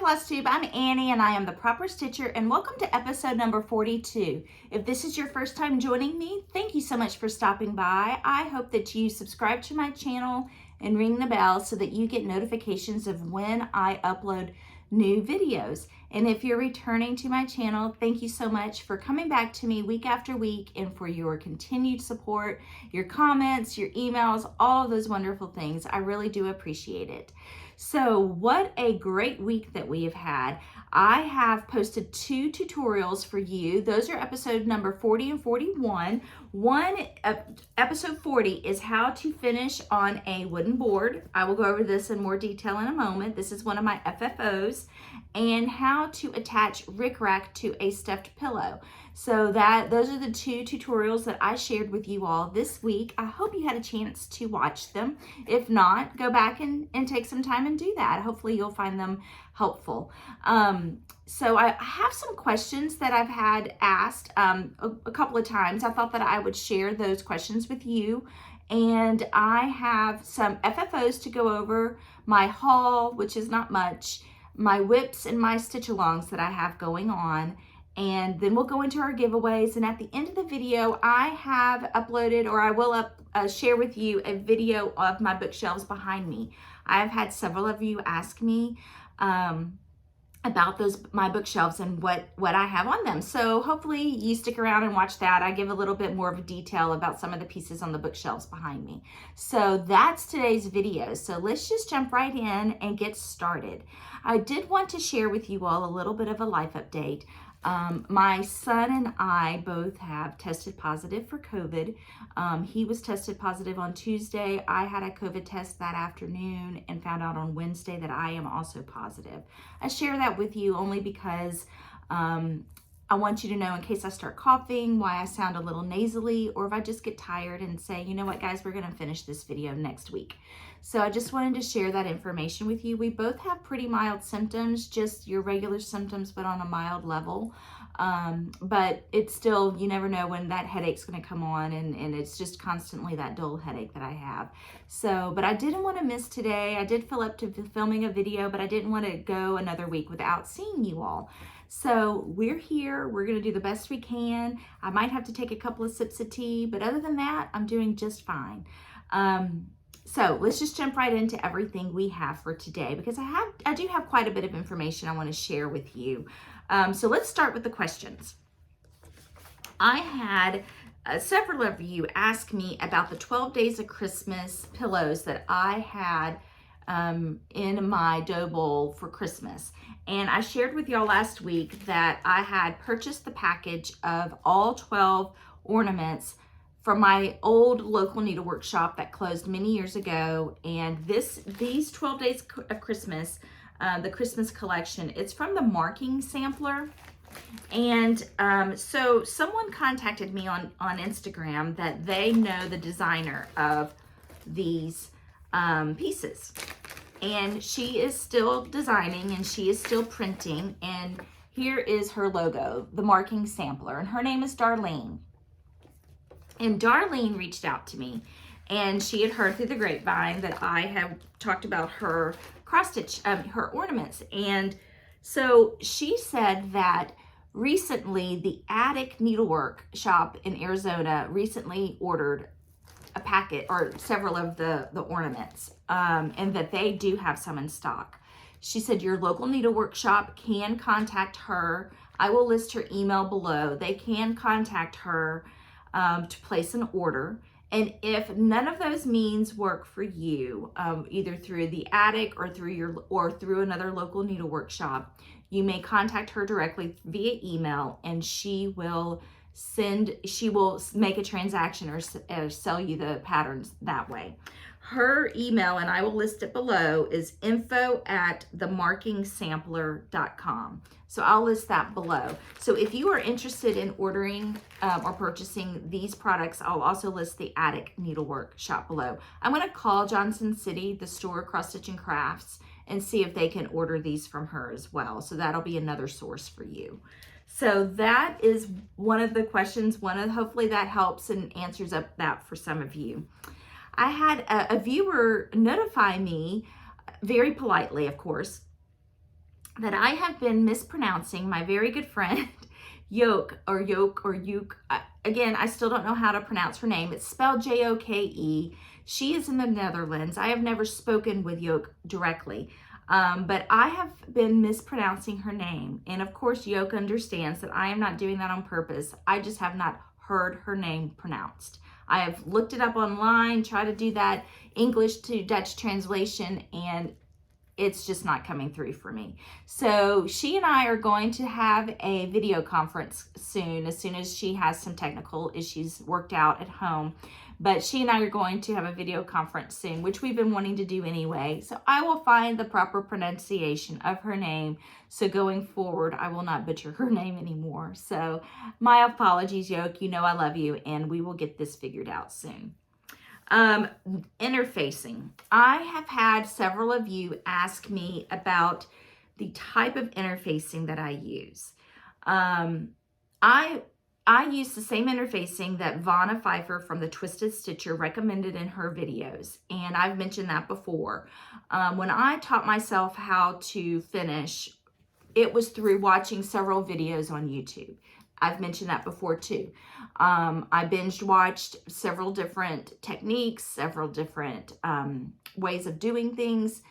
FlossTube, I'm Annie and I am the Proper Stitcher, and welcome to episode number 42. If this is your first time joining me, thank you so much for stopping by. I hope that you subscribe to my channel and ring the bell so that you get notifications of when I upload new videos. And if you're returning to my channel, thank you so much for coming back to me week after week and for your continued support, your comments, your emails, all of those wonderful things. I really do appreciate it. So what a great week that we have had. I have posted 2 tutorials for you. Those are episode number 40 and 41. Episode 40 is how to finish on a wooden board. I will go over this in more detail in a moment. This is one of my FFOs, and how to attach rickrack to a stuffed pillow. So those are the 2 tutorials that I shared with you all this week. I hope you had a chance to watch them. If not, go back and take some time and do that. Hopefully you'll find them helpful. So I have some questions that I've had asked a couple of times. I thought that I would share those questions with you. And I have some FFOs to go over, my haul, which is not much, my whips and my stitch-alongs that I have going on. And then we'll go into our giveaways. And at the end of the video, I have uploaded, or I will share with you a video of my bookshelves behind me. I've had several of you ask me about my bookshelves and what I have on them. So hopefully you stick around and watch that. I give a little bit more of a detail about some of the pieces on the bookshelves behind me. So that's today's video. So let's just jump right in and get started. I did want to share with you all a little bit of a life update. My son and I both have tested positive for COVID. He was tested positive on Tuesday. I had a COVID test that afternoon and found out on Wednesday that I am also positive. I share that with you only because I want you to know, in case I start coughing, why I sound a little nasally, or if I just get tired and say, you know what guys, we're going to finish this video next week. So I just wanted to share that information with you. We both have pretty mild symptoms, just your regular symptoms, but on a mild level. But it's still, you never know when that headache's going to come on, and it's just constantly that dull headache that I have. So, but I didn't want to miss today. I did fill up to filming a video, but I didn't want to go another week without seeing you all. So we're here. We're going to do the best we can. I might have to take a couple of sips of tea, but other than that, I'm doing just fine. So let's just jump right into everything we have for today, because I do have quite a bit of information I want to share with you. So let's start with the questions. I had several of you ask me about the 12 Days of Christmas pillows that I had in my dough bowl for Christmas. And I shared with y'all last week that I had purchased the package of all 12 ornaments from my old local needlework shop that closed many years ago. And these 12 Days of Christmas, the Christmas collection, it's from the Marking Sampler. And so someone contacted me on Instagram that they know the designer of these pieces. And she is still designing and she is still printing. And here is her logo, the Marking Sampler. And her name is Darlene. And Darlene reached out to me, and she had heard through the grapevine that I have talked about her cross-stitch, her ornaments. And so she said that recently the Attic Needlework shop in Arizona recently ordered a packet or several of the ornaments, and that they do have some in stock. She said your local needlework shop can contact her. I will list her email below. They can contact her to place an order. And if none of those means work for you, either through the Attic or through another local needlework shop, you may contact her directly via email, and she will make a transaction or sell you the patterns that way. Her email, and I will list it below, is info@themarkingsampler.com. So I'll list that below. So if you are interested in ordering or purchasing these products, I'll also list the Attic Needlework shop below. I'm going to call Johnson City, the store Cross Stitch and Crafts, and see if they can order these from her as well. So that'll be another source for you. So that is one of the questions. Hopefully that helps and answers up that for some of you. I had a viewer notify me, very politely, of course, that I have been mispronouncing my very good friend Yoke or Yoke. Again, I still don't know how to pronounce her name. It's spelled Joke. She is in the Netherlands. I have never spoken with Yoke directly, but I have been mispronouncing her name. And of course, Yoke understands that I am not doing that on purpose. I just have not heard her name pronounced. I have looked it up online, tried to do that English to Dutch translation, and it's just not coming through for me. So she and I are going to have a video conference soon as she has some technical issues worked out at home. But she and I are going to have a video conference soon, which we've been wanting to do anyway. So I will find the proper pronunciation of her name. So going forward, I will not butcher her name anymore. So my apologies, Yoke. You know I love you, and we will get this figured out soon. Interfacing. I have had several of you ask me about the type of interfacing that I use. I use the same interfacing that Vonna Pfeiffer from the Twisted Stitcher recommended in her videos, and I've mentioned that before. When I taught myself how to finish, it was through watching several videos on YouTube. I've mentioned that before too. I binge watched several different techniques, several different ways of doing things,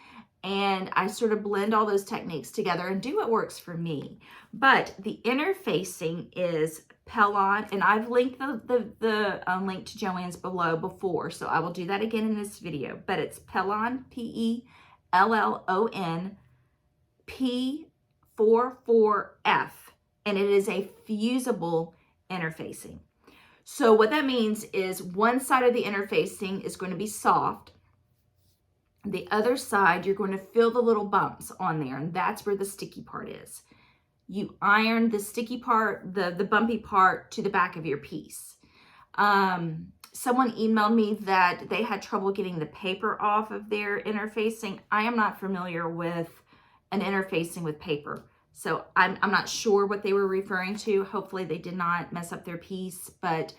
and I sort of blend all those techniques together and do what works for me. But the interfacing is Pellon, and I've linked the link to Joanne's below before, so I will do that again in this video. But it's Pellon, Pellon P44F, and it is a fusible interfacing. So what that means is one side of the interfacing is going to be soft. The other side, you're going to feel the little bumps on there, and that's where the sticky part is. You iron the sticky part, the bumpy part, to the back of your piece. Someone emailed me that they had trouble getting the paper off of their interfacing. I am not familiar with an interfacing with paper, so I'm not sure what they were referring to. Hopefully they did not mess up their piece, but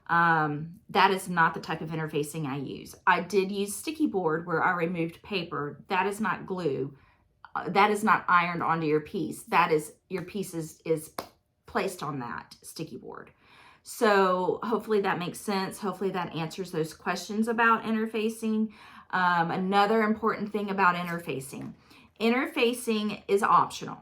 that is not the type of interfacing I use. I did use sticky board where I removed paper. That is not glue. That is not ironed onto your piece. That is, your piece is placed on that sticky board. So hopefully that makes sense. Hopefully that answers those questions about interfacing. Another important thing about interfacing. Interfacing is optional.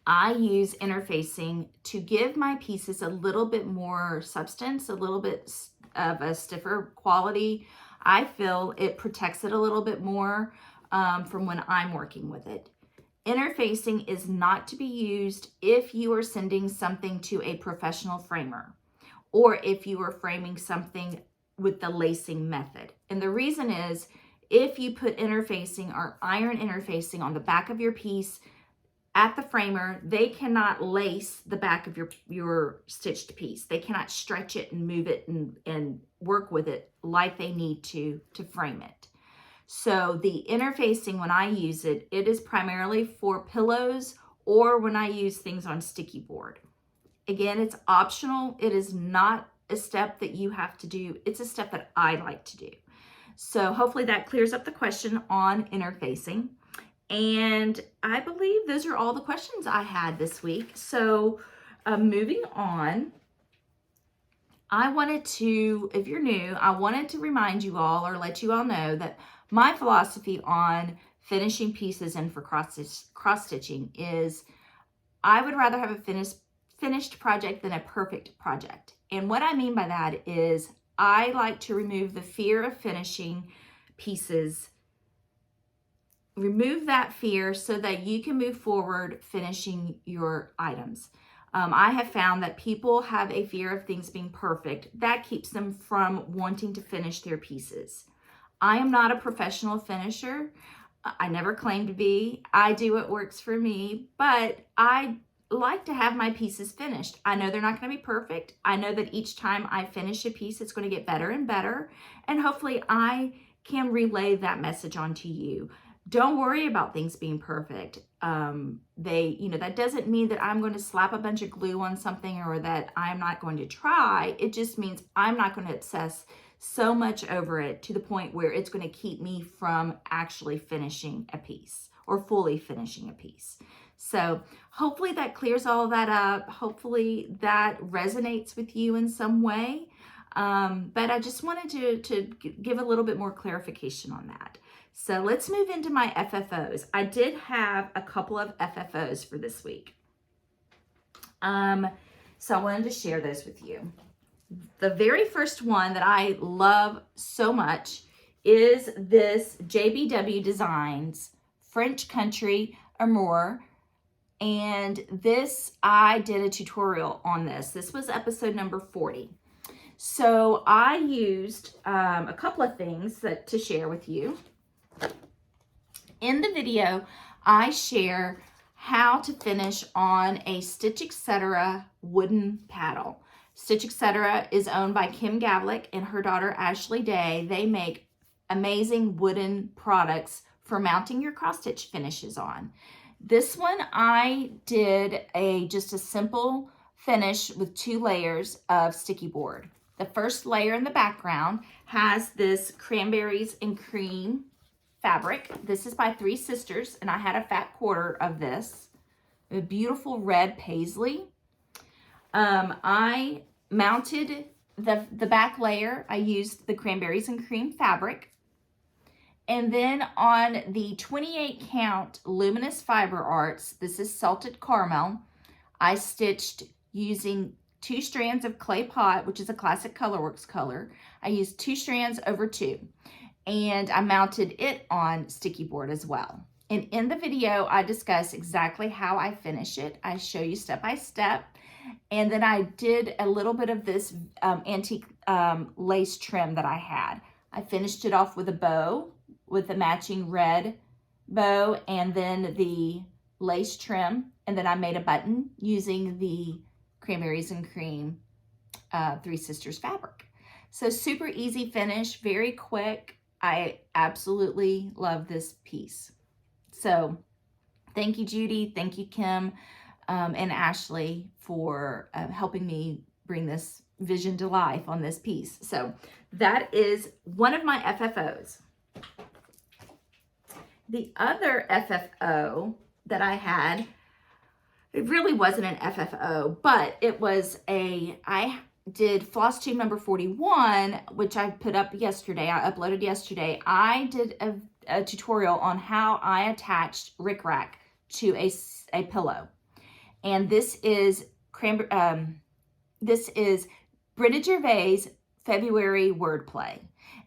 I use interfacing to give my pieces a little bit more substance, a little bit of a stiffer quality. I feel it protects it a little bit more from when I'm working with it. Interfacing is not to be used if you are sending something to a professional framer, or if you are framing something with the lacing method. And the reason is, if you put interfacing or iron interfacing on the back of your piece at the framer, they cannot lace the back of your stitched piece. They cannot stretch it and move it and work with it like they need to frame it. So the interfacing, when I use it, it is primarily for pillows or when I use things on sticky board. Again, it's optional. It is not a step that you have to do. It's a step that I like to do. So hopefully that clears up the question on interfacing. And I believe those are all the questions I had this week. So moving on, I wanted to, if you're new, I wanted to remind you all or let you all know that my philosophy on finishing pieces and for cross-stitching is I would rather have a finished project than a perfect project. And what I mean by that is I like to remove the fear of finishing pieces. Remove that fear so that you can move forward finishing your items. I have found that people have a fear of things being perfect. That keeps them from wanting to finish their pieces. I am not a professional finisher. I never claim to be. I do what works for me, but I like to have my pieces finished. I know they're not going to be perfect. I know that each time I finish a piece, it's going to get better and better. And hopefully I can relay that message on to you. Don't worry about things being perfect. That doesn't mean that I'm going to slap a bunch of glue on something or that I'm not going to try. It just means I'm not going to obsess so much over it to the point where it's going to keep me from actually finishing a piece or fully finishing a piece. So hopefully that clears all of that up. Hopefully that resonates with you in some way. But I just wanted to give a little bit more clarification on that. So let's move into my FFOs. I did have a couple of FFOs for this week. So I wanted to share those with you. The very first one that I love so much is this JBW Designs French Country Amour. And this, I did a tutorial on this. This was episode number 40. So I used a couple of things to share with you. In the video, I share how to finish on a Stitch Etc. wooden paddle. Stitch Etc. is owned by Kim Gavlik and her daughter Ashley Day. They make amazing wooden products for mounting your cross stitch finishes on. This one I did just a simple finish with 2 layers of sticky board. The first layer in the background has this cranberries and cream fabric. This is by Three Sisters, and I had a fat quarter of this. A beautiful red paisley. I mounted the back layer. I used the cranberries and cream fabric. And then on the 28 count Luminous Fiber Arts, this is Salted Caramel, I stitched using 2 strands of Clay Pot, which is a classic Colorworks color. I used 2 strands over 2, and I mounted it on sticky board as well. And in the video, I discuss exactly how I finish it. I show you step by step. And then I did a little bit of this antique lace trim that I had. I finished it off with a bow, with the matching red bow, and then the lace trim. And then I made a button using the cranberries and cream Three Sisters fabric. So super easy finish, very quick. I absolutely love this piece. So thank you, Judy. Thank you, Kim and Ashley, for helping me bring this vision to life on this piece. So that is one of my FFOs. The other FFO that I had, it really wasn't an FFO, but it was I did FlossTube number 41, which I put up yesterday. I uploaded yesterday. I did a tutorial on how I attached rickrack to a pillow. And this is Brenda Gervais' February Wordplay.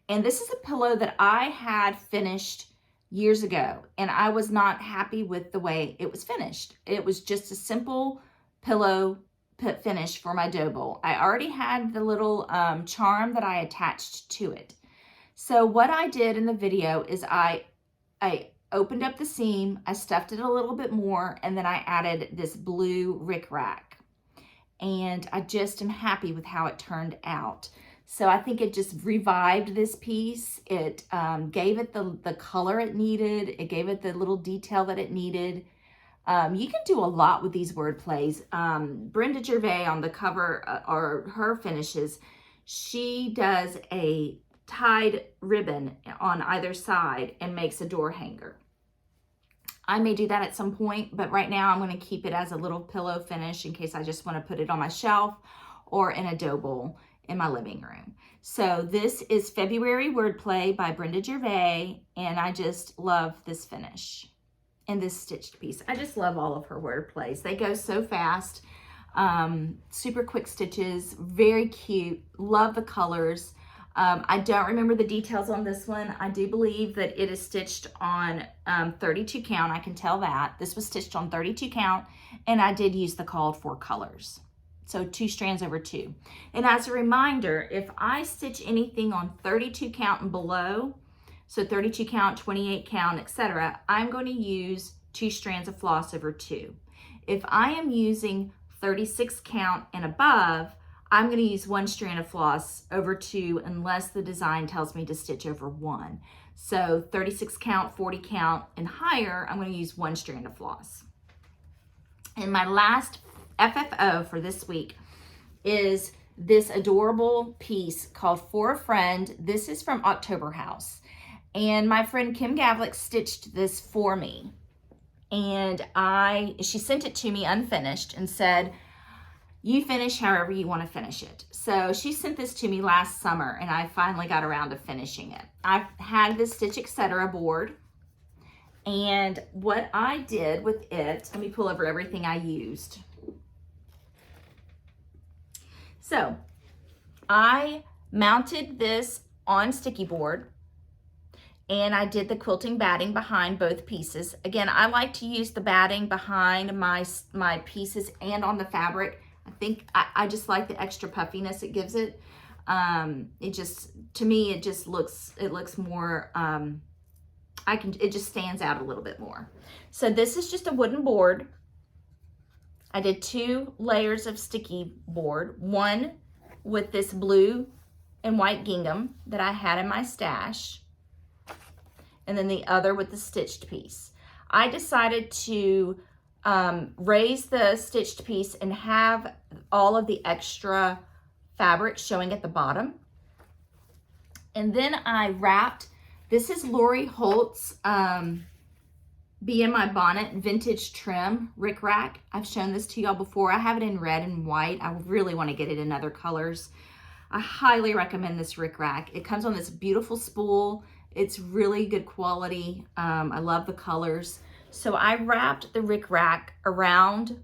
And this is a pillow that I had finished years ago, and I was not happy with the way it was finished. It was just a simple pillow finish for my dough bowl. I already had the little charm that I attached to it. So what I did in the video is I opened up the seam, I stuffed it a little bit more, and then I added this blue rickrack. And I just am happy with how it turned out. So I think it just revived this piece. It gave it the color it needed. It gave it the little detail that it needed. You can do a lot with these word plays. Brenda Gervais on the cover, or her finishes, she does a tied ribbon on either side and makes a door hanger. I may do that at some point, but right now I'm going to keep it as a little pillow finish in case I just want to put it on my shelf or in a dough bowl in my living room. So this is February Wordplay by Brenda Gervais, and I just love this finish and this stitched piece. I just love all of her word plays. They go so fast, super quick stitches, very cute, love the colors. I don't remember the details on this one. I do believe that it is stitched on 32 count. I can tell that. This was stitched on 32 count, and I did use the called for colors. So 2 strands over 2. And as a reminder, if I stitch anything on 32 count and below, so 32 count, 28 count, etc., I'm going to use 2 strands of floss over 2. If I am using 36 count and above, I'm going to use 1 strand of floss over 2 unless the design tells me to stitch over 1. So 36 count, 40 count, and higher, I'm going to use 1 strand of floss. And my last FFO for this week is this adorable piece called For a Friend. This is from October House. And my friend Kim Gavlik stitched this for me. and she sent it to me unfinished and said, you finish however you want to finish it. So she sent this to me last summer, and I finally got around to finishing it. I've had this Stitch Etc. board, and what I did with it, let me pull over everything I used. So I mounted this on sticky board, and I did the quilting batting behind both pieces. Again, I like to use the batting behind my pieces and on the fabric. I think I just like the extra puffiness it gives it. To me, it just looks, more, it just stands out a little bit more. So this is just a wooden board. I did 2 layers of sticky board, one with this blue and white gingham that I had in my stash, and then the other with the stitched piece. I decided to raise the stitched piece and have all of the extra fabric showing at the bottom. And then I wrapped, this is Lori Holt's Be In My Bonnet vintage trim rickrack. I've shown this to y'all before. I have it in red and white. I really want to get it in other colors. I highly recommend this rickrack. It comes on this beautiful spool. It's really good quality. I love the colors. So I wrapped the rickrack around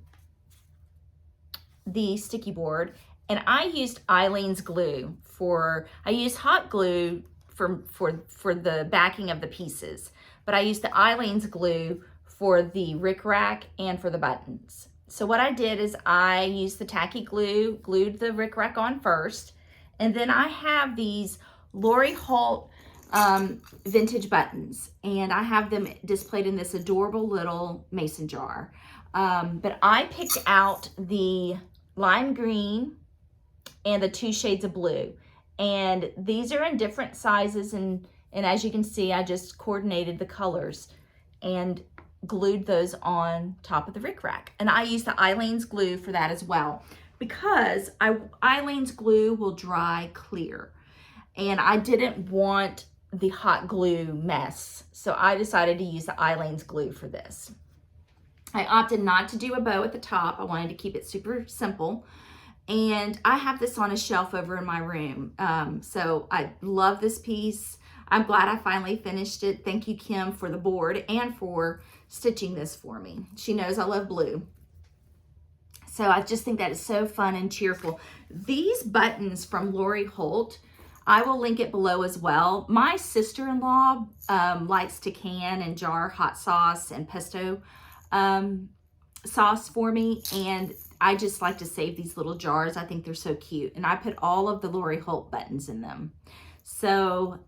the sticky board, and I used Eileen's glue I used hot glue for the backing of the pieces, but I used the Eileen's glue for the rickrack and for the buttons. So what I did is I used the tacky glue, glued the rickrack on first, and then I have these Lori Holt vintage buttons, and I have them displayed in this adorable little mason jar. But I picked out the lime green and the 2 shades of blue, and these are in different sizes, and as you can see, I just coordinated the colors and glued those on top of the rickrack. And I used the Eileen's glue for that as well, because Eileen's glue will dry clear, and I didn't want the hot glue mess, so I decided to use the Eileen's glue for this. I opted not to do a bow at the top. I wanted to keep it super simple, and I have this on a shelf over in my room. So I love this piece. I'm glad I finally finished it. Thank you, Kim, for the board and for stitching this for me. She knows I love blue. So I just think that is so fun and cheerful. These buttons from Lori Holt, I will link it below as well. My sister-in-law likes to can and jar hot sauce and pesto sauce for me, and I just like to save these little jars. I think they're so cute, and I put all of the Lori Holt buttons in them. So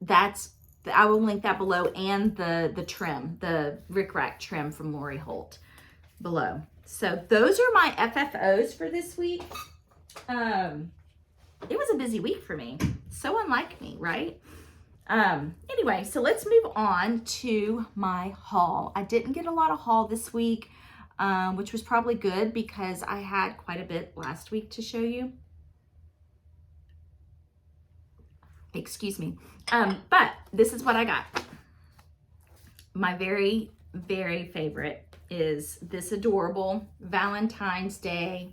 I will link that below, and the trim, the rickrack trim from Lori Holt below. So those are my FFOs for this week. It was a busy week for me. So unlike me, right? Anyway, so let's move on to my haul. I didn't get a lot of haul this week, which was probably good because I had quite a bit last week to show you. Excuse me. But this is what I got. My very, very favorite is this adorable Valentine's Day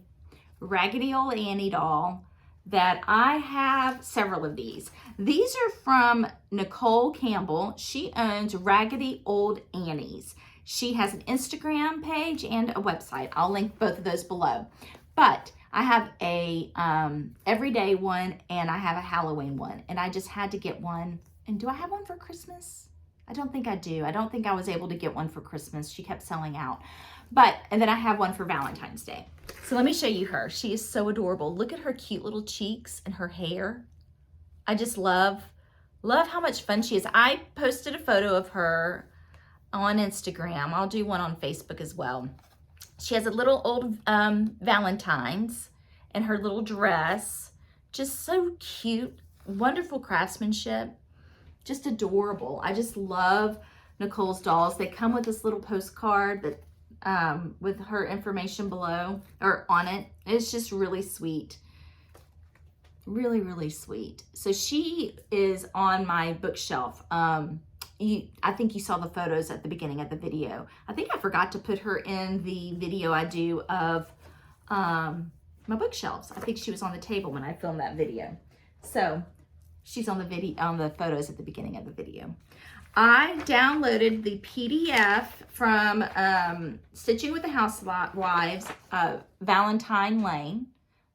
Raggedy Old Annie doll that I have several of these. These are from Nicole Campbell. She owns Raggedy Old Annie's. She has an Instagram page and a website. I'll link both of those below. But I have a everyday one and I have a Halloween one, and I just had to get one. And do I have one for Christmas? I don't think I do. I don't think I was able to get one for Christmas. She kept selling out. And then I have one for Valentine's Day. So let me show you her. She is so adorable. Look at her cute little cheeks and her hair. I just love how much fun she is. I posted a photo of her on Instagram. I'll do one on Facebook as well. She has a little old Valentine's and her little dress. Just so cute. Wonderful craftsmanship. Just adorable. I just love Nicole's dolls. They come with this little postcard that with her information below or on it. It's just really sweet. Really, really sweet. So she is on my bookshelf. I think you saw the photos at the beginning of the video. I think I forgot to put her in the video I do of my bookshelves. I think she was on the table when I filmed that video. So she's on the video, on the photos at the beginning of the video. I downloaded the PDF from Stitching with the Housewives, Valentine Lane.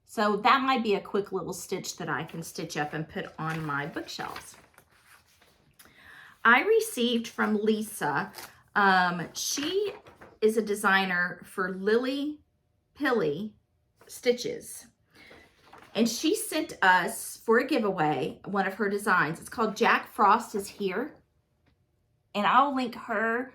So that might be a quick little stitch that I can stitch up and put on my bookshelves. I received from Lisa, she is a designer for Lily Pilly Stitches. And she sent us for a giveaway one of her designs. It's called Jack Frost is Here. And I'll link her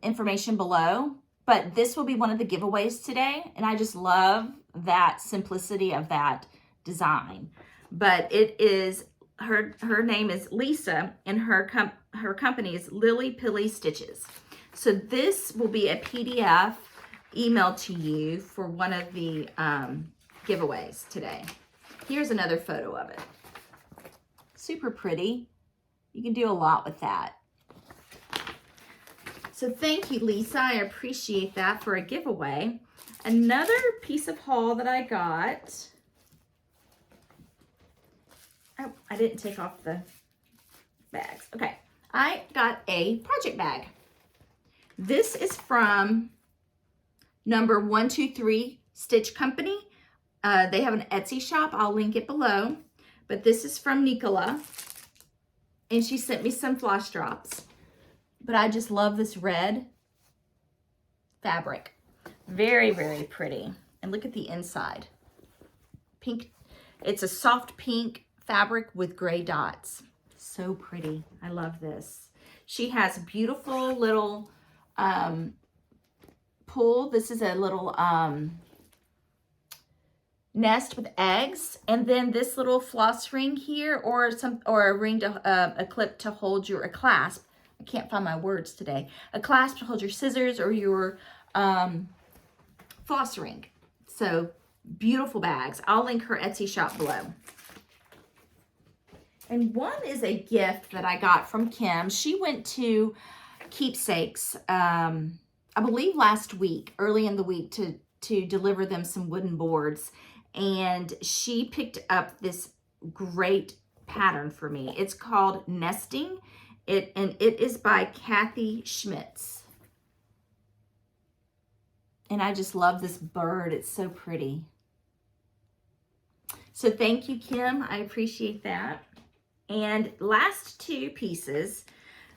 information below. But this will be one of the giveaways today. And I just love that simplicity of that design. But it is, her name is Lisa, and her company is Lily Pilly Stitches. So this will be a PDF emailed to you for one of the giveaways today. Here's another photo of it. Super pretty. You can do a lot with that. So thank you, Lisa. I appreciate that for a giveaway. Another piece of haul that I got. Oh, I didn't take off the bags. Okay, I got a project bag. This is from number 123 Stitch Company. They have an Etsy shop. I'll link it below. But this is from Nicola. And she sent me some floss drops. But I just love this red fabric. Very, very pretty. And look at the inside. Pink. It's a soft pink fabric with gray dots. So pretty. I love this. She has beautiful little pull. This is a little nest with eggs, and then this little floss ring here, or a ring to a clip to hold a clasp. I can't find my words today. A clasp to hold your scissors or your floss ring. So beautiful bags. I'll link her Etsy shop below. And one is a gift that I got from Kim. She went to Keepsakes, I believe last week, early in the week, to deliver them some wooden boards. And she picked up this great pattern for me. It's called Nesting. And it is by Kathy Schmitz. And I just love this bird. It's so pretty. So thank you, Kim. I appreciate that. And last two pieces.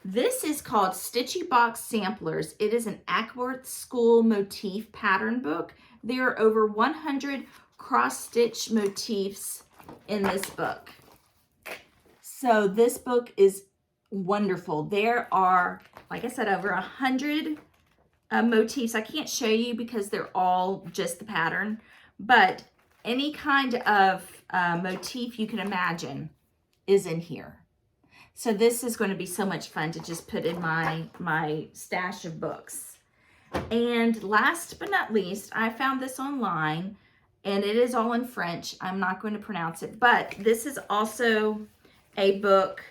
This is called Stitchy Box Samplers. It is an Ackworth School motif pattern book. There are over 100 cross-stitch motifs in this book. So this book is wonderful. There are, like I said, over 100 motifs. I can't show you because they're all just the pattern, but any kind of motif you can imagine is in here. So this is going to be so much fun to just put in my stash of books. And last but not least, I found this online, and it is all in French. I'm not going to pronounce it, but this is also a book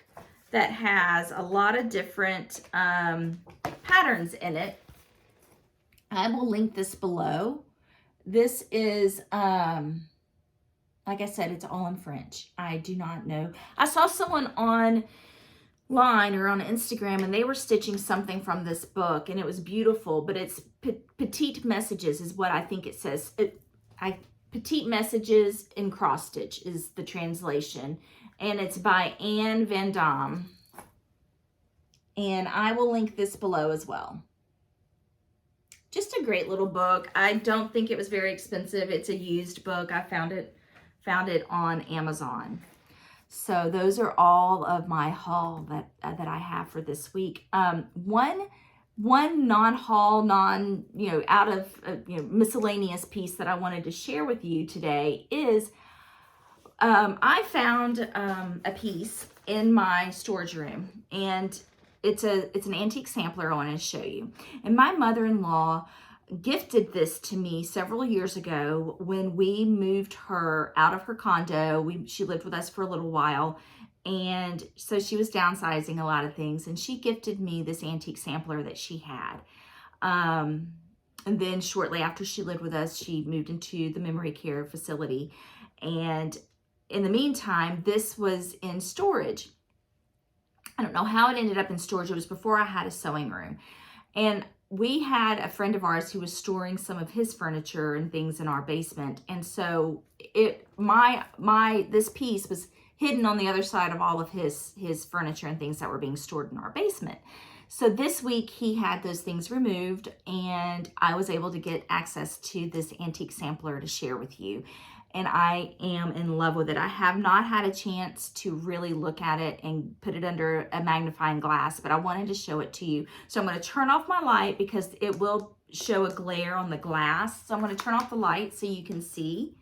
that has a lot of different patterns in it. I will link this below. This is, like I said, it's all in French. I do not know. I saw someone online or on Instagram, and they were stitching something from this book, and it was beautiful, but it's Petite Messages is what I think it says. Petite Messages in Cross Stitch is the translation, and it's by Anne Van Dam. And I will link this below as well. Just a great little book. I don't think it was very expensive. It's a used book. I found it on Amazon. So those are all of my haul that I have for this week. One non-haul, out of miscellaneous piece that I wanted to share with you today is I found a piece in my storage room, and it's an antique sampler I want to show you. And my mother-in-law gifted this to me several years ago when we moved her out of her condo. She lived with us for a little while, And so she was downsizing a lot of things, and she gifted me this antique sampler that she had. And then shortly after she lived with us, she moved into the memory care facility. And in the meantime, this was in storage. I don't know how it ended up in storage. It was before I had a sewing room. And we had a friend of ours who was storing some of his furniture and things in our basement. And so this piece was hidden on the other side of all of his furniture and things that were being stored in our basement. So this week he had those things removed, and I was able to get access to this antique sampler to share with you. And I am in love with it. I have not had a chance to really look at it and put it under a magnifying glass, but I wanted to show it to you. So I'm going to turn off my light because it will show a glare on the glass. So I'm going to turn off the light so you can see.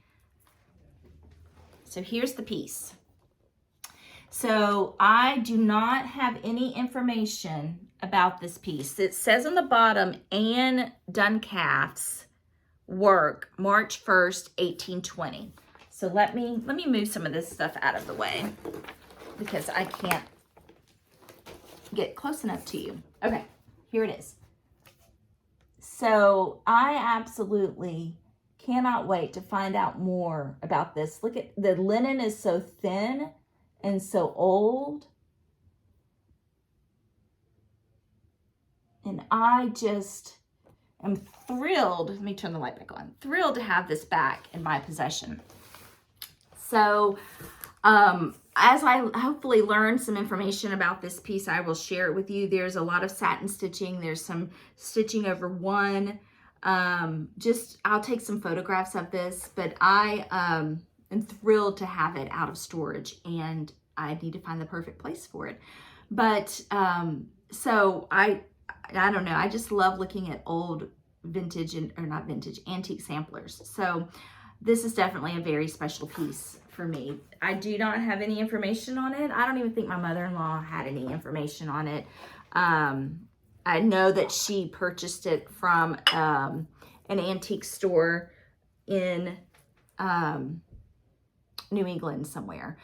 So here's the piece. So I do not have any information about this piece. It says on the bottom, Anne Duncalf's work, March 1st, 1820. So let me move some of this stuff out of the way because I can't get close enough to you. Okay, here it is. So I absolutely cannot wait to find out more about this. Look at the linen is so thin and so old. And I just I'm thrilled, let me turn the light back on, thrilled to have this back in my possession. So as I hopefully learn some information about this piece, I will share it with you. There's a lot of satin stitching. There's some stitching over one. I'll take some photographs of this, but I am thrilled to have it out of storage, and I need to find the perfect place for it. But so I don't know. I just love looking at old antique samplers. So this is definitely a very special piece for me. I do not have any information on it. I don't even think my mother-in-law had any information on it. I know that she purchased it from an antique store in New England somewhere.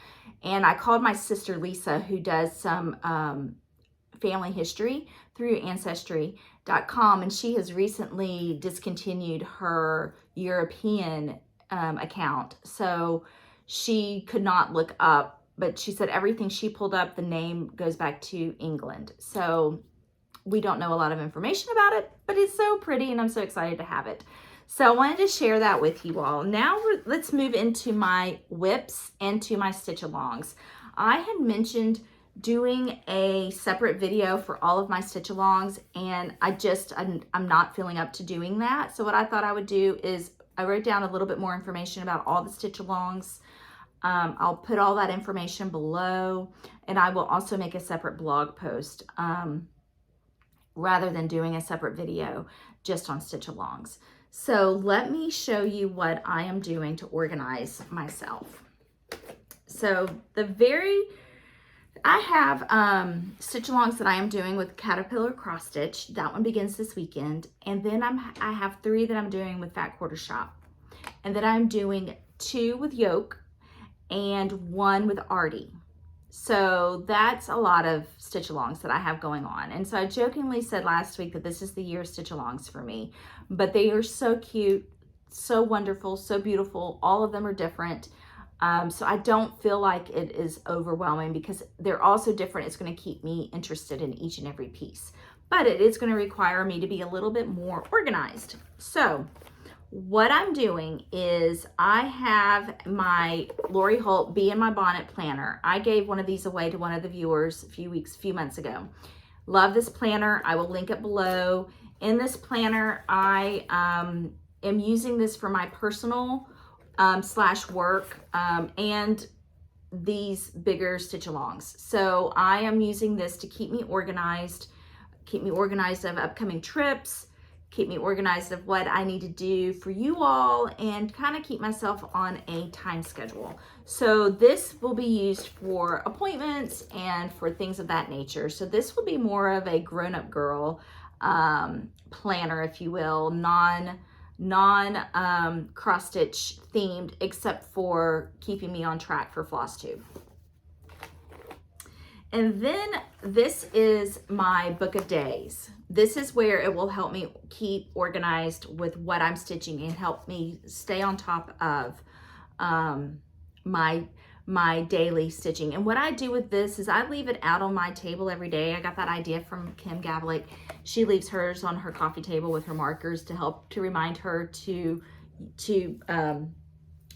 And I called my sister Lisa, who does some family history through Ancestry.com, and she has recently discontinued her European account. So she could not look up, but she said everything she pulled up, the name goes back to England. So we don't know a lot of information about it, but it's so pretty and I'm so excited to have it. So I wanted to share that with you all. Now let's move into my whips and to my stitch alongs. I had mentioned doing a separate video for all of my stitch alongs, and I'm not feeling up to doing that. So what I thought I would do is I wrote down a little bit more information about all the stitch alongs. I'll put all that information below, and I will also make a separate blog post rather than doing a separate video just on stitch alongs. So let me show you what I am doing to organize myself. So I have stitch alongs that I am doing with Caterpillar cross stitch. That one begins this weekend. And then I have 3 that I'm doing with Fat Quarter Shop. And then I'm doing 2 with Yoke and 1 with Artie. So that's a lot of stitch alongs that I have going on. And so I jokingly said last week that this is the year of stitch alongs for me, but they are so cute, so wonderful, so beautiful. All of them are different. So I don't feel like it is overwhelming because they're all so different. It's going to keep me interested in each and every piece, but it is going to require me to be a little bit more organized. So what I'm doing is I have my Lori Holt Bee in My Bonnet planner. I gave one of these away to one of the viewers a few months ago. Love this planner. I will link it below. In this planner, I am using this for my personal / work and these bigger stitch alongs. So I am using this to keep me organized of upcoming trips, keep me organized of what I need to do for you all, and kind of keep myself on a time schedule. So this will be used for appointments and for things of that nature. So this will be more of a grown-up girl planner, if you will, non cross stitch themed, except for keeping me on track for FlossTube. And then this is my book of days. This is where it will help me keep organized with what I'm stitching and help me stay on top of my daily stitching. And what I do with this is I leave it out on my table every day. I got that idea from Kim Gavlik. She leaves hers on her coffee table with her markers to help to remind her to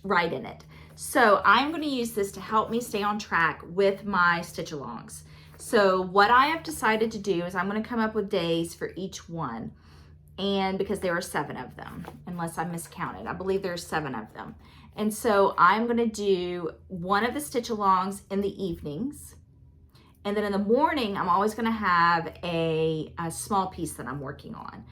write in it. So I'm going to use this to help me stay on track with my stitch alongs. So what I have decided to do is I'm going to come up with days for each one. And because there are 7 of them, unless I miscounted, I believe there's 7 of them. And so I'm going to do one of the stitch alongs in the evenings. And then in the morning, I'm always going to have a small piece that I'm working on.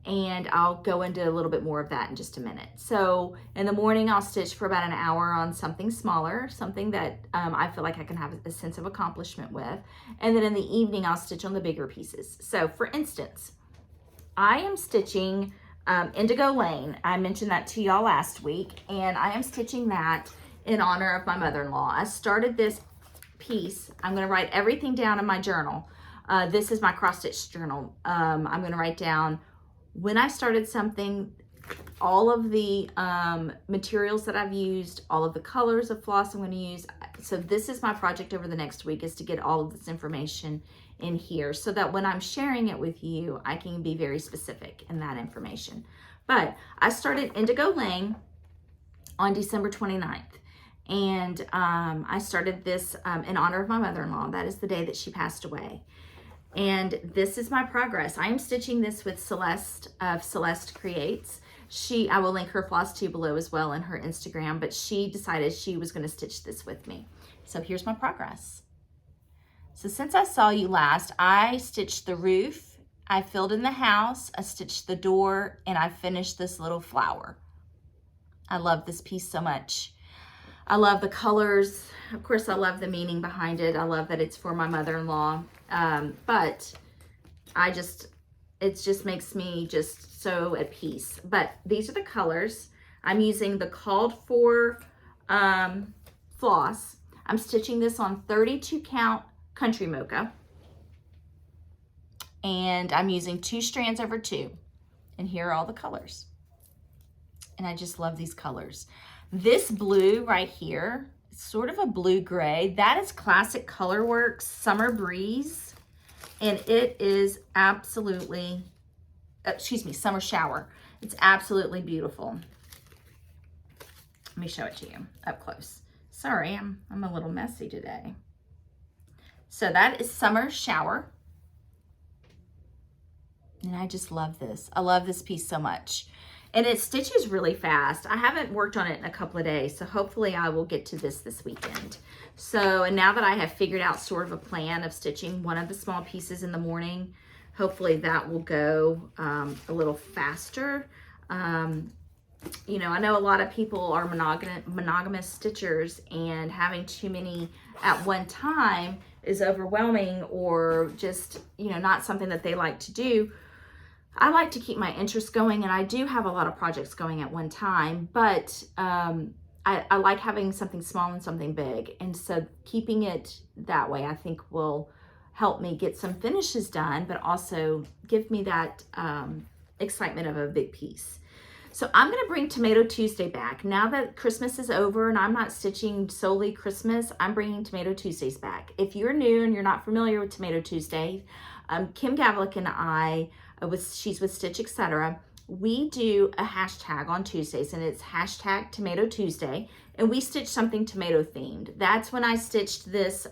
And I'll go into a little bit more of that in just a minute. So in the morning, I'll stitch for about an hour on something smaller, something that I feel like I can have a sense of accomplishment with. And then in the evening, I'll stitch on the bigger pieces. So for instance, I am stitching Indigo Lane. I mentioned that to y'all last week, and I am stitching that in honor of my mother-in-law. I started this piece. I'm going to write everything down in my journal. This is my cross-stitch journal. I'm going to write down when I started something, all of the materials that I've used, all of the colors of floss I'm going to use. So this is my project over the next week, is to get all of this information in here so that when I'm sharing it with you, I can be very specific in that information. But I started Indigo Lane on December 29th. And I started this in honor of my mother-in-law. That is the day that she passed away. And this is my progress. I am stitching this with Celeste of Celeste Creates. I will link her FlossTube below as well in her Instagram, but she decided she was going to stitch this with me. So here's my progress. So since I saw you last, I stitched the roof, I filled in the house, I stitched the door, and I finished this little flower. I love this piece so much. I love the colors. Of course, I love the meaning behind it. I love that it's for my mother-in-law. But it just makes me just so at peace. But these are the colors. I'm using the called for floss. I'm stitching this on 32 count country mocha. And I'm using 2 strands over 2. And here are all the colors. And I just love these colors. This blue right here, sort of a blue-gray, that is Classic Colorworks Summer Breeze. And it is absolutely, Summer Shower. It's absolutely beautiful. Let me show it to you up close. Sorry, I'm a little messy today. So that is Summer Shower. And I just love this. I love this piece so much. And it stitches really fast. I haven't worked on it in a couple of days, so hopefully I will get to this weekend. So, and now that I have figured out sort of a plan of stitching one of the small pieces in the morning, hopefully that will go a little faster. You know, I know a lot of people are monogamous stitchers, and having too many at one time is overwhelming, or just, you know, not something that they like to do. I like to keep my interest going, and I do have a lot of projects going at one time, but I like having something small and something big. And so keeping it that way, I think, will help me get some finishes done, but also give me that excitement of a big piece. So I'm going to bring Tomato Tuesday back. Now that Christmas is over and I'm not stitching solely Christmas, I'm bringing Tomato Tuesdays back. If you're new and you're not familiar with Tomato Tuesday, Kim Gavlik and I, she's with Stitch Etc., we do a hashtag on Tuesdays, and it's hashtag Tomato Tuesday, and we stitch something tomato themed. That's when I stitched this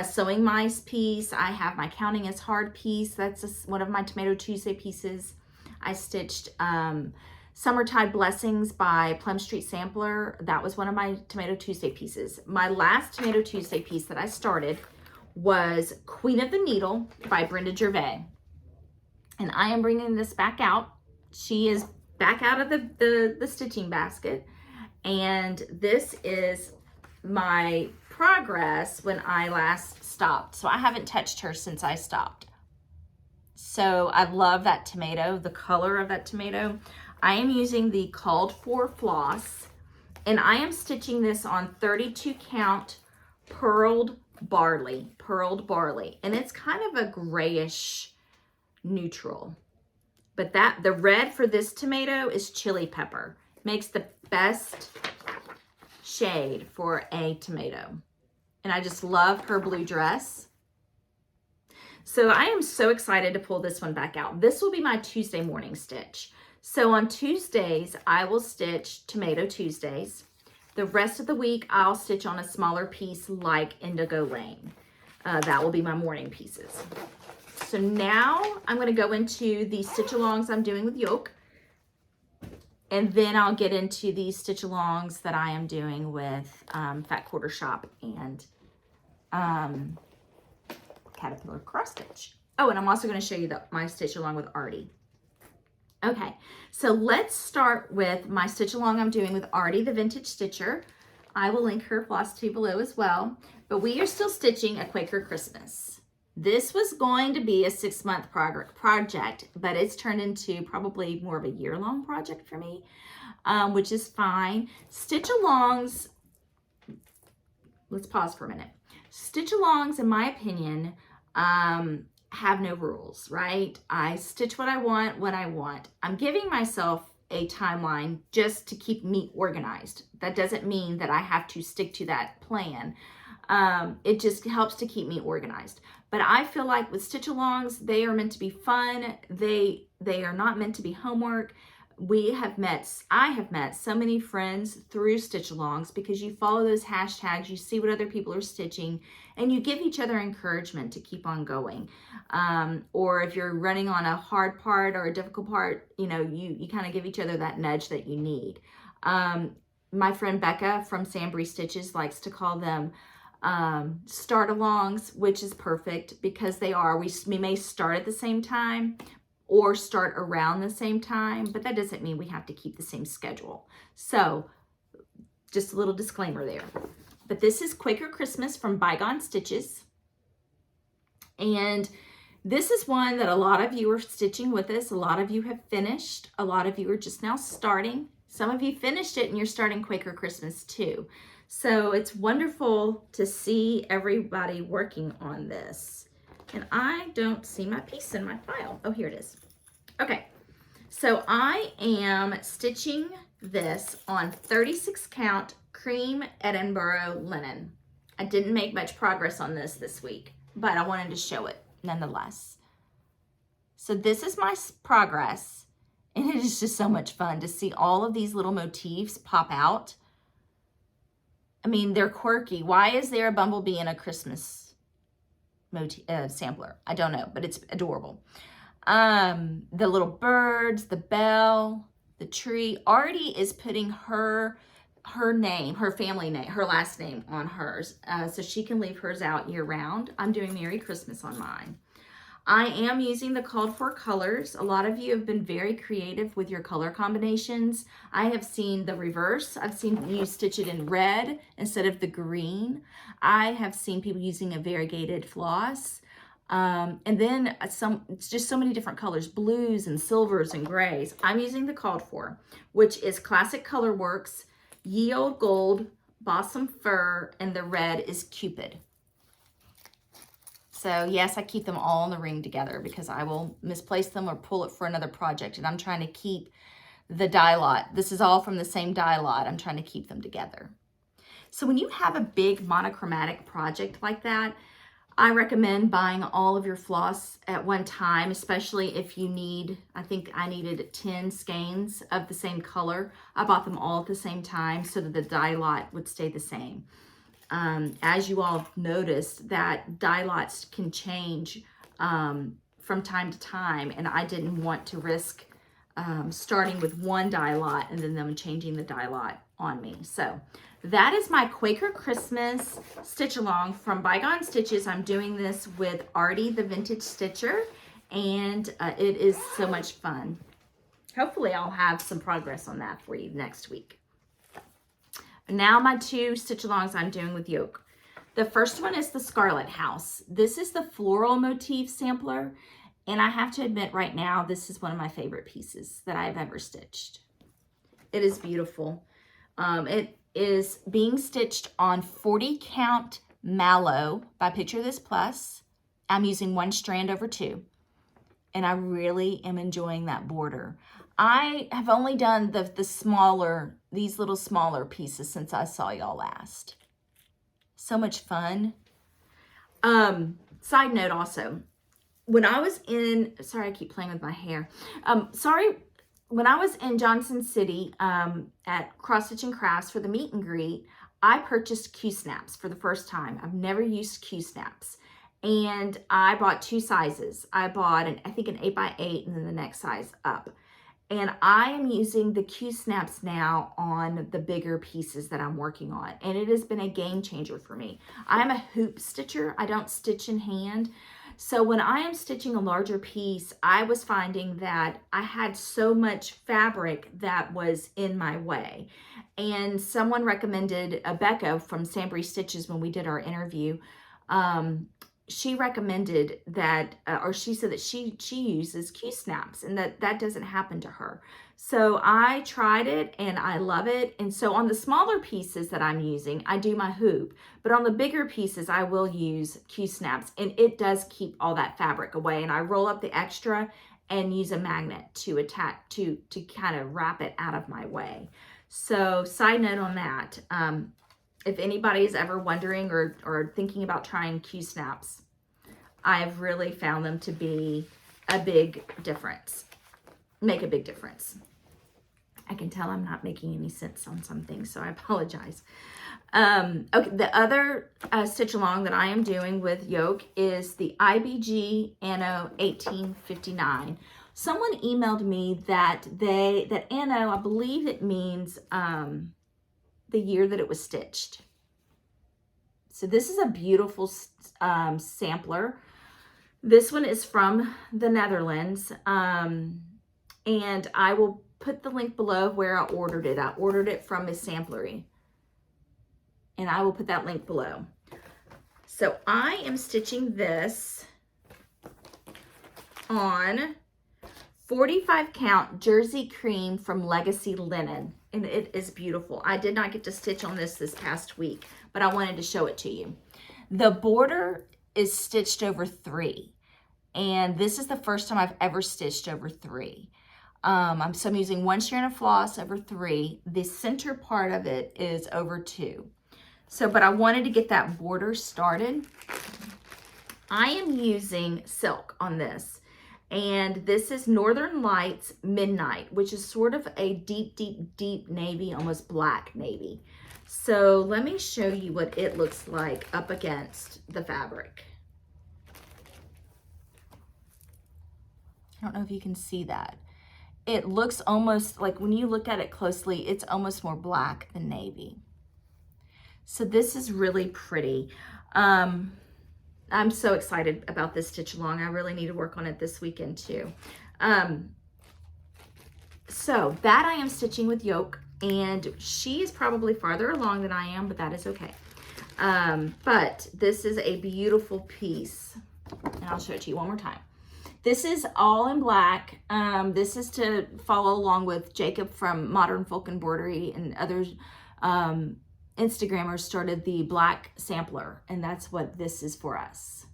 Sewing Mice piece. I have my Counting is Hard piece. That's one of my Tomato Tuesday pieces. I stitched Summertide Blessings by Plum Street Sampler. That was one of my Tomato Tuesday pieces. My last Tomato Tuesday piece that I started was Queen of the Needle by Brenda Gervais. And I am bringing this back out. She is back out of the stitching basket. And this is my progress when I last stopped. So I haven't touched her since I stopped. So I love that tomato, the color of that tomato. I am using the called for floss, and I am stitching this on 32 count purled barley, pearled barley, and it's kind of a grayish neutral. But the red for this tomato is chili pepper. Makes the best shade for a tomato. And I just love her blue dress. So I am so excited to pull this one back out. This will be my Tuesday morning stitch. So on Tuesdays, I will stitch Tomato Tuesdays. The rest of the week, I'll stitch on a smaller piece like Indigo Lane. That will be my morning pieces. So now I'm going to go into the stitch-alongs I'm doing with yoke. And then I'll get into the stitch-alongs that I am doing with Fat Quarter Shop and Caterpillar Cross Stitch. Oh, and I'm also going to show you my stitch-along with Artie. Okay, so let's start with my stitch-along I'm doing with Artie, the Vintage Stitcher. I will link her FlossTube below as well. But we are still stitching a Quaker Christmas. This was going to be a 6-month project, but it's turned into probably more of a year-long project for me, which is fine. Stitch-alongs, let's pause for a minute. Stitch-alongs, in my opinion, have no rules, right? I stitch what I want when I want. I'm giving myself a timeline just to keep me organized. That doesn't mean that I have to stick to that plan. It just helps to keep me organized. But I feel like with stitch-alongs, they are meant to be fun. They are not meant to be homework. I have met so many friends through stitch-alongs because you follow those hashtags, you see what other people are stitching, and you give each other encouragement to keep on going. Or if you're running on a hard part or a difficult part, you know, you kind of give each other that nudge that you need. My friend Becca from Sambry Stitches likes to call them start-alongs, which is perfect because they are. We may start at the same time or start around the same time, but that doesn't mean we have to keep the same schedule. So just a little disclaimer there. But this is Quaker Christmas from Bygone Stitches. And this is one that a lot of you are stitching with us. A lot of you have finished. A lot of you are just now starting. Some of you finished it and you're starting Quaker Christmas too. So it's wonderful to see everybody working on this. And I don't see my piece in my file. Oh, here it is. Okay, so I am stitching this on 36 count cream Edinburgh linen. I didn't make much progress on this week, but I wanted to show it nonetheless. So this is my progress, and it is just so much fun to see all of these little motifs pop out. I mean, they're quirky. Why is there a bumblebee in a Christmas sampler? I don't know, but it's adorable. The little birds, the bell, the tree. Artie is putting her name, her family name, her last name on hers, so she can leave hers out year round. I'm doing Merry Christmas on mine. I am using the called for colors. A lot of you have been very creative with your color combinations. I have seen the reverse. I've seen you stitch it in red instead of the green. I have seen people using a variegated floss. And then it's just so many different colors, blues and silvers and grays. I'm using the called for, which is Classic Color Works, Ye Old Gold, Balsam Fir, and the red is Cupid. So yes, I keep them all in the ring together because I will misplace them or pull it for another project. And I'm trying to keep the die lot. This is all from the same die lot. I'm trying to keep them together. So when you have a big monochromatic project like that, I recommend buying all of your floss at one time, especially if you need, I think I needed 10 skeins of the same color. I bought them all at the same time so that the die lot would stay the same. As you all have noticed, that die lots can change from time to time, and I didn't want to risk starting with one die lot and then them changing the die lot on me. So that is my Quaker Christmas stitch along from Bygone Stitches. I'm doing this with Artie, the Vintage Stitcher, and it is so much fun. Hopefully I'll have some progress on that for you next week. Now my two stitch alongs I'm doing with yoke. The first one is the Scarlet House. This is the floral motif sampler, and I have to admit right now, this is one of my favorite pieces that I've ever stitched. It is beautiful. It is being stitched on 40 count Mallow by Picture This Plus. I'm using 1 strand over 2. And I really am enjoying that border. I have only done these little smaller pieces since I saw y'all last. So much fun. Side note also, when I was in, sorry, I keep playing with my hair. When I was in Johnson City at Cross Stitch and Crafts for the meet and greet, I purchased Q-snaps for the first time. I've never used Q-snaps. And I bought 2 sizes. I bought, I think, an 8x8 and then the next size up. And I am using the Q-snaps now on the bigger pieces that I'm working on. And it has been a game changer for me. I'm a hoop stitcher. I don't stitch in hand. So when I am stitching a larger piece, I was finding that I had so much fabric that was in my way. And someone recommended, Becca from Sambry Stitches, when we did our interview, she recommended that, or she said that she uses Q-snaps and that doesn't happen to her. So I tried it and I love it. And so on the smaller pieces that I'm using, I do my hoop, but on the bigger pieces, I will use Q-snaps, and it does keep all that fabric away. And I roll up the extra and use a magnet to attach, to kind of wrap it out of my way. So side note on that, if anybody is ever wondering or thinking about trying Q-snaps, I've really found them to be a big difference, make a big difference. I can tell I'm not making any sense on some things, so I apologize. Okay, the other stitch along that I am doing with yoke is the IBG Anno 1859. Someone emailed me that Anno, I believe it means the year that it was stitched. So this is a beautiful sampler. This one is from the Netherlands, and I will put the link below where I ordered it. I ordered it from Miss Samplery, and I will put that link below. So I am stitching this on 45 count jersey cream from Legacy Linen, and it is beautiful. I did not get to stitch on this past week, but I wanted to show it to you. The border is stitched over 3, and this is the first time I've ever stitched over 3. So I'm using 1 strand of floss over 3. The center part of it is over 2. So, but I wanted to get that border started. I am using silk on this. And this is Northern Lights Midnight, which is sort of a deep, deep, deep navy, almost black navy. So let me show you what it looks like up against the fabric. I don't know if you can see that. It looks almost like, when you look at it closely, it's almost more black than navy. So this is really pretty. I'm so excited about this stitch along. I really need to work on it this weekend too. So that I am stitching with yoke, and she is probably farther along than I am, but that is okay. But this is a beautiful piece, and I'll show it to you one more time. This is all in black. This is to follow along with Jacob from Modern Folk Embroidery, and others Instagrammers started the black sampler, and that's what this is for us.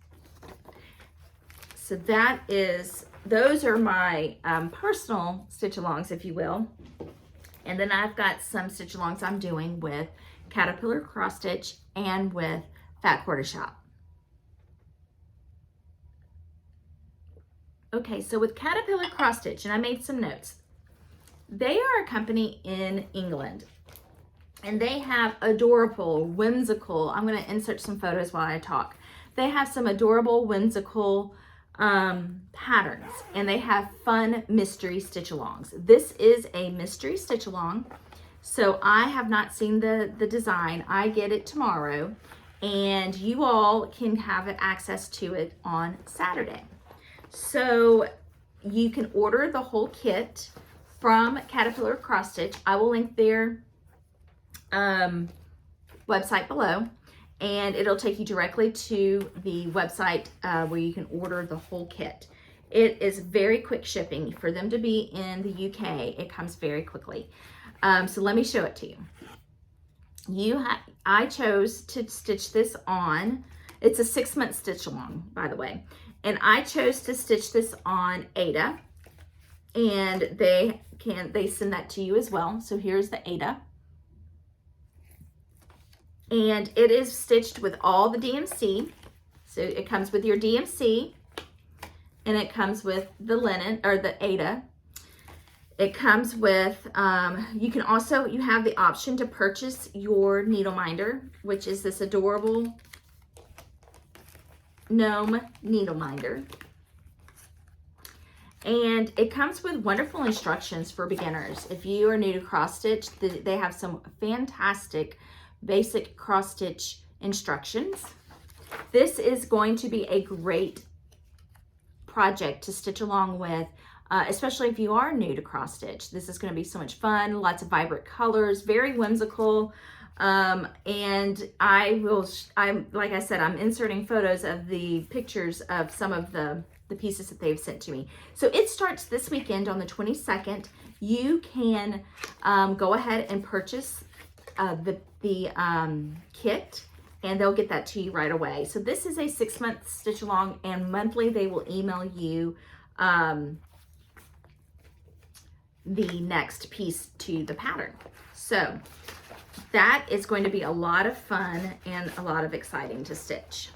So that is, those are my personal stitch alongs, if you will. And then I've got some stitch alongs I'm doing with Caterpillar Cross Stitch and with Fat Quarter Shop. Okay, so with Caterpillar Cross Stitch, and I made some notes, they are a company in England. And they have adorable, whimsical, I'm going to insert some photos while I talk. They have some adorable, whimsical patterns, and they have fun mystery stitch alongs. This is a mystery stitch along, so I have not seen the design. I get it tomorrow, and you all can have access to it on Saturday. So you can order the whole kit from Caterpillar Cross Stitch. I will link their website below, and it'll take you directly to the website where you can order the whole kit. It is very quick shipping. For them to be in the UK, it comes very quickly. So let me show it to you. I chose to stitch this on. It's a 6-month stitch along, by the way. And I chose to stitch this on Aida. And they send that to you as well. So here's the Aida. And it is stitched with all the DMC. So it comes with your DMC. And it comes with the linen, or the Aida. It comes with, you have the option to purchase your needle minder, which is this adorable gnome needle minder. And it comes with wonderful instructions for beginners. If you are new to cross stitch, they have some fantastic basic cross stitch instructions. This is going to be a great project to stitch along with, especially if you are new to cross stitch. This is going to be so much fun, lots of vibrant colors, very whimsical. And like I said, I'm inserting photos of the pictures of some of the pieces that they've sent to me. So it starts this weekend on the 22nd. You can go ahead and purchase the kit, and they'll get that to you right away. So this is a 6-month stitch along, and monthly they will email you the next piece to the pattern. So that is going to be a lot of fun and a lot of exciting to stitch.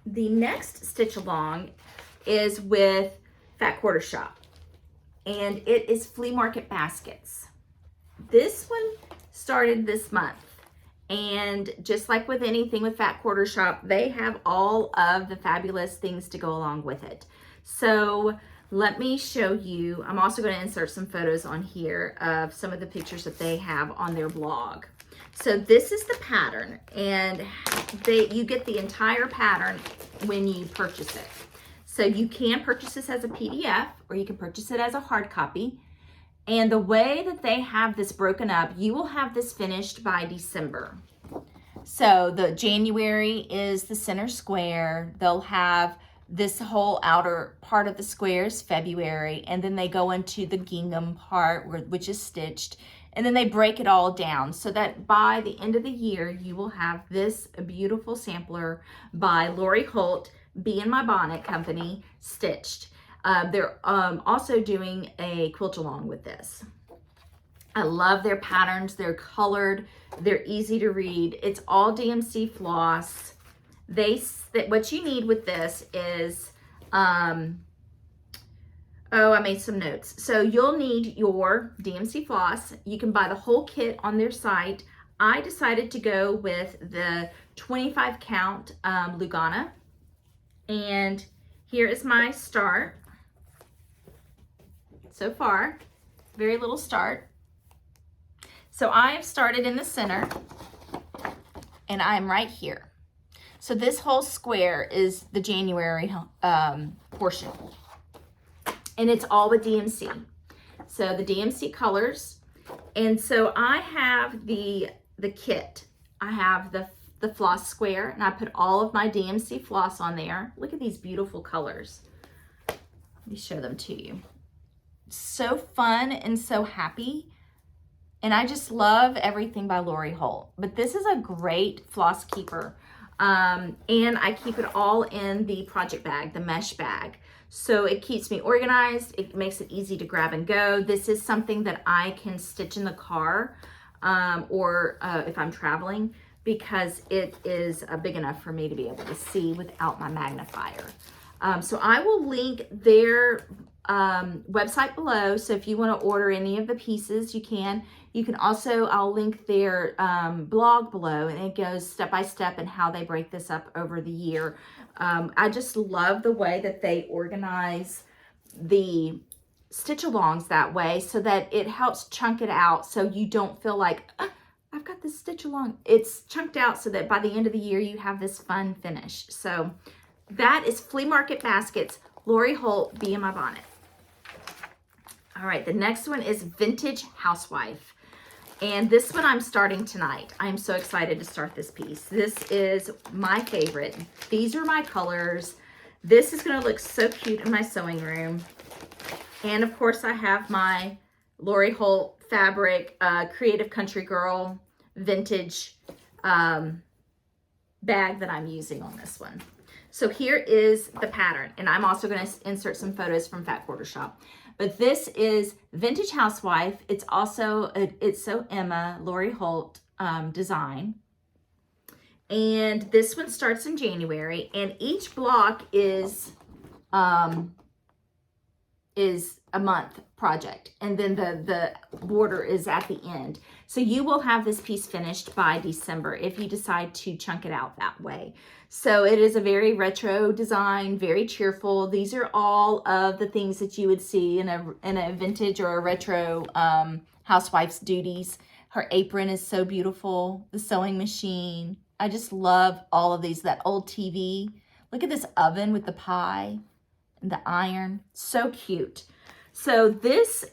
The next stitch along is with Fat Quarter Shop, and it is flea market baskets. This one started this month, and just like with anything with Fat Quarter Shop, they have all of the fabulous things to go along with it. So let me show you. I'm also going to insert some photos on here of some of the pictures that they have on their blog. So this is the pattern, and you get the entire pattern when you purchase it. So you can purchase this as a PDF, or you can purchase it as a hard copy. And the way that they have this broken up, you will have this finished by December. So the January is the center square. They'll have this whole outer part of the square is February, and then they go into the gingham part, which is stitched, and then they break it all down so that by the end of the year, you will have this beautiful sampler by Lori Holt, Bee in My Bonnet Company, stitched. They're also doing a quilt along with this. I love their patterns. They're colored. They're easy to read. It's all DMC floss. What you need with this is, I made some notes. So you'll need your DMC floss. You can buy the whole kit on their site. I decided to go with the 25 count Lugana. And here is my start. So far, very little start. So I have started in the center, and I'm right here. So this whole square is the January portion, and it's all with DMC. So the DMC colors, and so I have the kit. I have the floss square, and I put all of my DMC floss on there. Look at these beautiful colors. Let me show them to you. So fun and so happy. And I just love everything by Lori Holt. But this is a great floss keeper. And I keep it all in the project bag, the mesh bag. So it keeps me organized. It makes it easy to grab and go. This is something that I can stitch in the car or if I'm traveling, because it is big enough for me to be able to see without my magnifier. So I will link their website below. So if you want to order any of the pieces, you can. You can also, I'll link their blog below, and it goes step by step and how they break this up over the year. I just love the way that they organize the stitch alongs that way, so that it helps chunk it out, so you don't feel like, I've got this stitch along. It's chunked out so that by the end of the year, you have this fun finish. So that is Flea Market Baskets, Lori Holt, Bee in My Bonnet. All right, the next one is Vintage Housewife. And this one I'm starting tonight. I'm so excited to start this piece. This is my favorite. These are my colors. This is gonna look so cute in my sewing room. And of course I have my Lori Holt fabric, Creative Country Girl vintage bag that I'm using on this one. So here is the pattern, and I'm also going to insert some photos from Fat Quarter Shop. But this is Vintage Housewife. It's also It's So Emma, Lori Holt design. And this one starts in January, and each block is a month project, and then the border is at the end. So you will have this piece finished by December if you decide to chunk it out that way. So it is a very retro design, very cheerful. These are all of the things that you would see in a vintage or a retro housewife's duties. Her apron is so beautiful. The sewing machine. I just love all of these. That old TV. Look at this oven with the pie and the iron. So cute. So this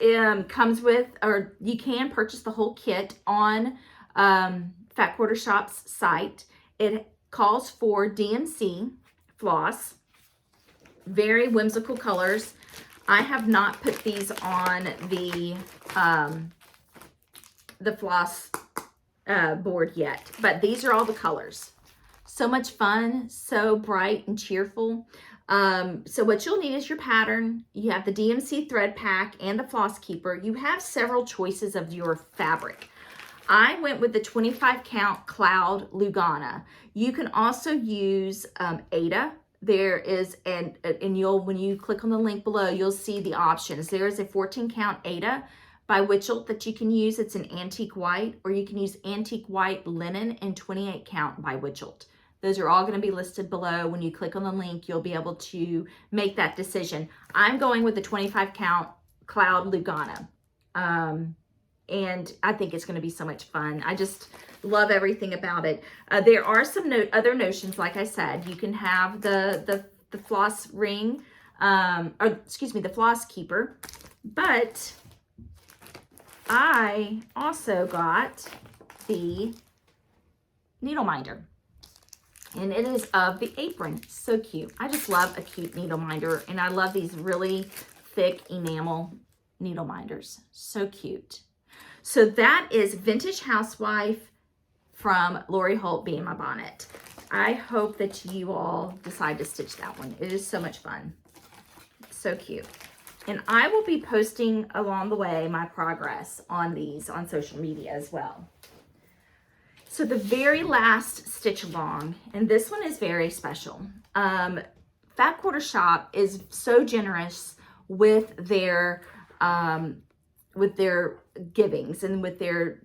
comes with, or you can purchase the whole kit on Fat Quarter Shop's site. It calls for DMC floss, very whimsical colors. I have not put these on the floss board yet, but these are all the colors. So much fun, so bright and cheerful. So what you'll need is your pattern. You have the DMC thread pack and the floss keeper. You have several choices of your fabric. I went with the 25 count Cloud Lugana. You can also use Ada. There is, and when you click on the link below, you'll see the options. There is a 14 count Ada by Witchelt that you can use. It's an antique white, or you can use antique white linen and 28 count by Witchelt. Those are all going to be listed below. When you click on the link, you'll be able to make that decision. I'm going with the 25 count Cloud Lugana. And I think it's going to be so much fun. I just love everything about it. There are some other notions, like I said. You can have the floss ring, the floss keeper. But I also got the needle minder. And it is of the apron. So cute. I just love a cute needle minder. And I love these really thick enamel needle minders. So cute. So that is Vintage Housewife from Lori Holt Be In My Bonnet. I hope that you all decide to stitch that one. It is so much fun. So cute. And I will be posting along the way my progress on these on social media as well. So the very last stitch along, and this one is very special. Fat Quarter Shop is so generous with their givings and with their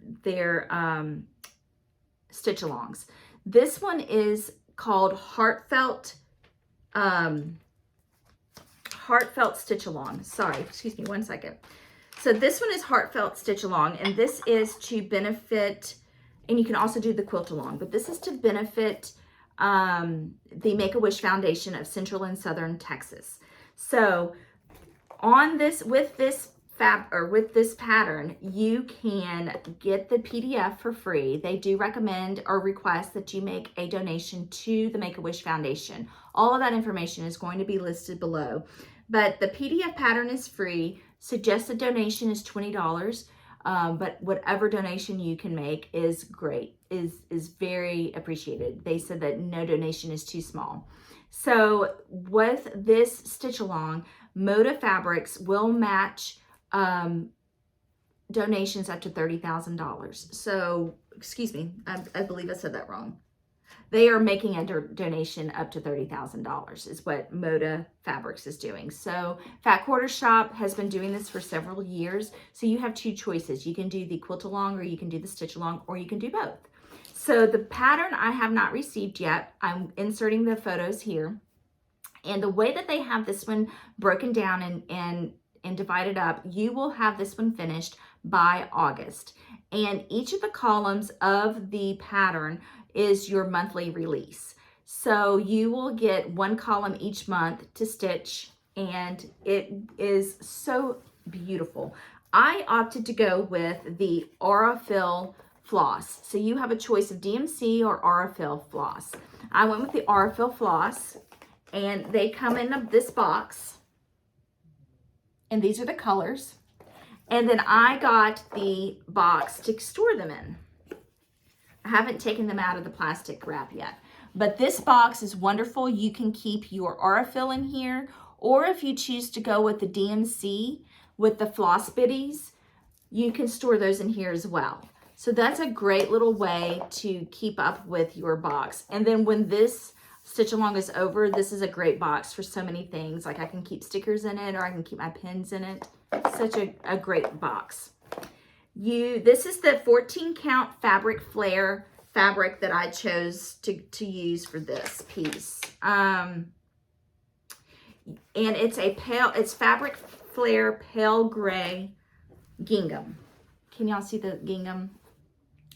stitch alongs. This one is called Heartfelt Stitch Along. Sorry, excuse me one second. So this one is Heartfelt Stitch Along, and this is to benefit, and you can also do the quilt along, but this is to benefit the Make-A-Wish Foundation of Central and Southern Texas. So on this, with this pattern, you can get the PDF for free. They do recommend or request that you make a donation to the Make-A-Wish Foundation. All of that information is going to be listed below. But the PDF pattern is free. Suggested donation is $20. But whatever donation you can make is great, is very appreciated. They said that no donation is too small. So with this stitch along, Moda Fabrics will match donations up to $30,000. So, excuse me, I believe I said that wrong. They are making a donation up to $30,000 is what Moda Fabrics is doing. So Fat Quarter Shop has been doing this for several years. So you have two choices. You can do the quilt along, or you can do the stitch along, or you can do both. So the pattern I have not received yet. I'm inserting the photos here. And the way that they have this one broken down and divided up, you will have this one finished by August. And each of the columns of the pattern is your monthly release. So you will get one column each month to stitch, and it is so beautiful. I opted to go with the Aurifil floss. So you have a choice of DMC or Aurifil floss. I went with the Aurifil floss, and they come in this box, and these are the colors. And then I got the box to store them in. I haven't taken them out of the plastic wrap yet. But this box is wonderful. You can keep your Aurifil in here, or if you choose to go with the DMC, with the floss bitties, you can store those in here as well. So that's a great little way to keep up with your box. And then when this stitch along is over, this is a great box for so many things. Like I can keep stickers in it, or I can keep my pins in it. Such a great box. This is the 14 count fabric flare fabric that I chose to use for this piece. And it's fabric flare pale gray gingham. Can y'all see the gingham?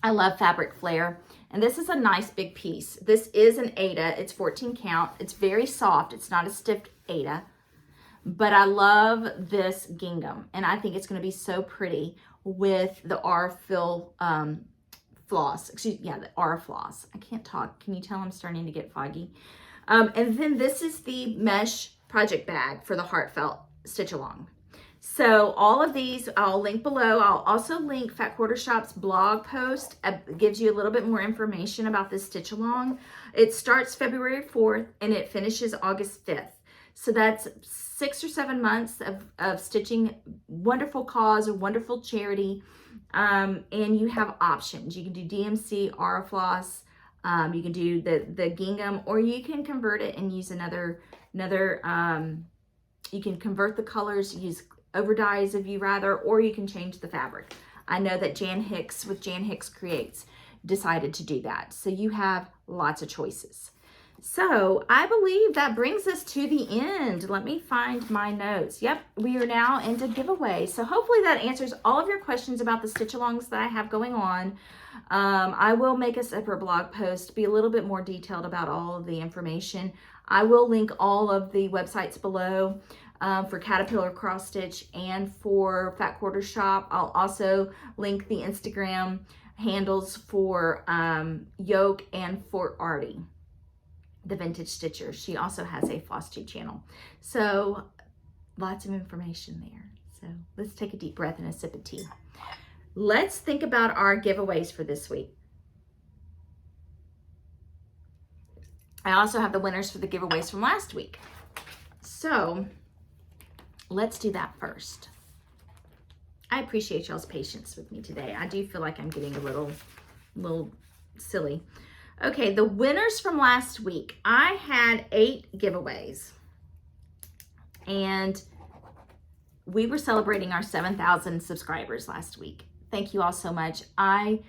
I love fabric flare. And this is a nice big piece. This is an Aida. It's 14 count. It's very soft. It's not a stiff Aida. But I love this gingham. And I think it's going to be so pretty with the Aurifil floss. The Aura floss. I can't talk. Can you tell I'm starting to get foggy? And then this is the mesh project bag for the heartfelt stitch along. So all of these I'll link below. I'll also link Fat Quarter Shop's blog post. It gives you a little bit more information about this stitch along. It starts February 4th and it finishes August 5th. So that's 6 or 7 months of stitching. Wonderful cause, a wonderful charity. And you have options. You can do DMC, Aura floss. You can do the gingham, or you can convert it and use another you can convert the colors, use over dyes if you rather, or you can change the fabric. I know that Jan Hicks with Jan Hicks Creates decided to do that. So you have lots of choices. So I believe that brings us to the end. Let me find my notes. Yep, we are now into giveaway. So hopefully that answers all of your questions about the stitch alongs that I have going on. I will make a separate blog post, be a little bit more detailed about all of the information. I will link all of the websites below for Caterpillar Cross Stitch and for Fat Quarter Shop. I'll also link the Instagram handles for Yoke and for Artie, the vintage stitcher. She also has a FlossTube channel. So lots of information there. So let's take a deep breath and a sip of tea. Let's think about our giveaways for this week. I also have the winners for the giveaways from last week. So let's do that first. I appreciate y'all's patience with me today. I do feel like I'm getting a little silly. Okay, the winners from last week. I had 8 giveaways. And we were celebrating our 7,000 subscribers last week. Thank you all so much. I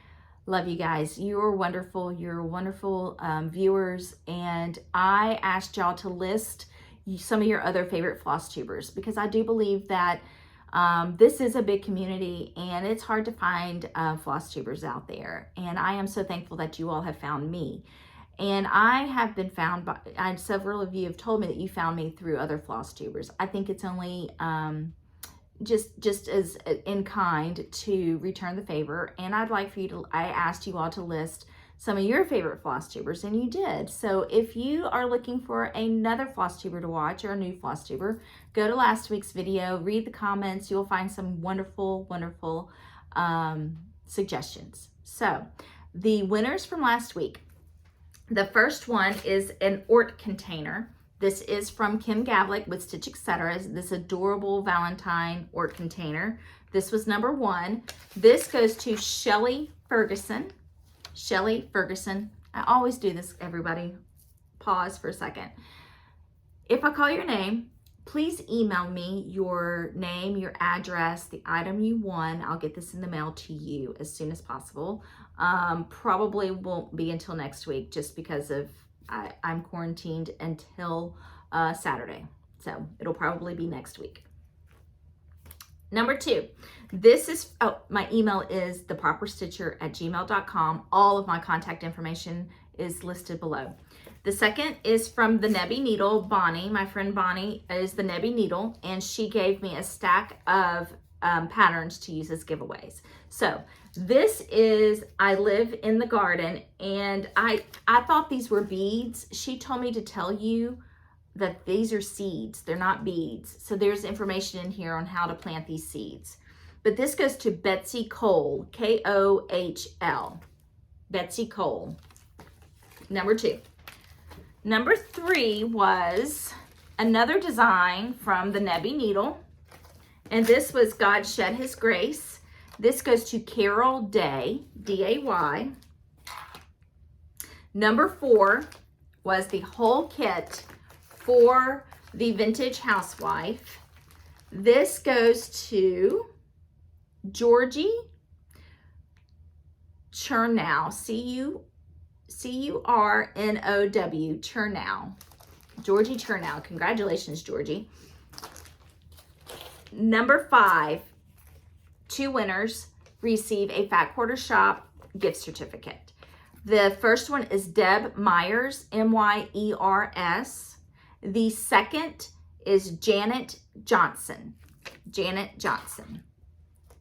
love you guys. You're wonderful. You're wonderful viewers. And I asked y'all to list some of your other favorite floss tubers, because I do believe that this is a big community and it's hard to find floss tubers out there. And I am so thankful that you all have found me. And I have been found by, several of you have told me that you found me through other floss tubers. I think it's only just as in kind to return the favor. And I'd like for you to, I asked you all to list some of your favorite floss tubers, and you did. So if you are looking for another floss tuber to watch, or a new floss tuber, go to last week's video, read the comments. You'll find some wonderful, wonderful suggestions. So the winners from last week, the first one is an Ort container. This is from Kim Gavlik with Stitch Etc. This adorable Valentine Ort container. This was number 1. This goes to Shelly Ferguson. Shelly Ferguson. I always do this, everybody. Pause for a second. If I call your name, please email me your name, your address, the item you won. I'll get this in the mail to you as soon as possible. Probably won't be until next week, just because of I'm quarantined until Saturday. So it'll probably be next week. Number 2, this is, my email is theproperstitcher@gmail.com. All of my contact information is listed below. The second is from the Nebby Needle, Bonnie. My friend Bonnie is the Nebby Needle, and she gave me a stack of patterns to use as giveaways. So this is I Live in the Garden, and I thought these were beads. She told me to tell you that these are seeds. They're not beads. So there's information in here on how to plant these seeds. But this goes to Betsy Cole, Kohl. Betsy Cole. Number 2. Number 3 was another design from the Nebby Needle. And this was God Shed His Grace. This goes to Carol Day, D-A-Y. Number 4 was the whole kit for the Vintage Housewife. This goes to Georgie Chernow, C-U-R-N-O-W, Chernow. Georgie Chernow. Congratulations, Georgie. Number 5, 2 winners receive a Fat Quarter Shop gift certificate. The first one is Deb Myers, M-Y-E-R-S. The second is Janet Johnson. Janet Johnson.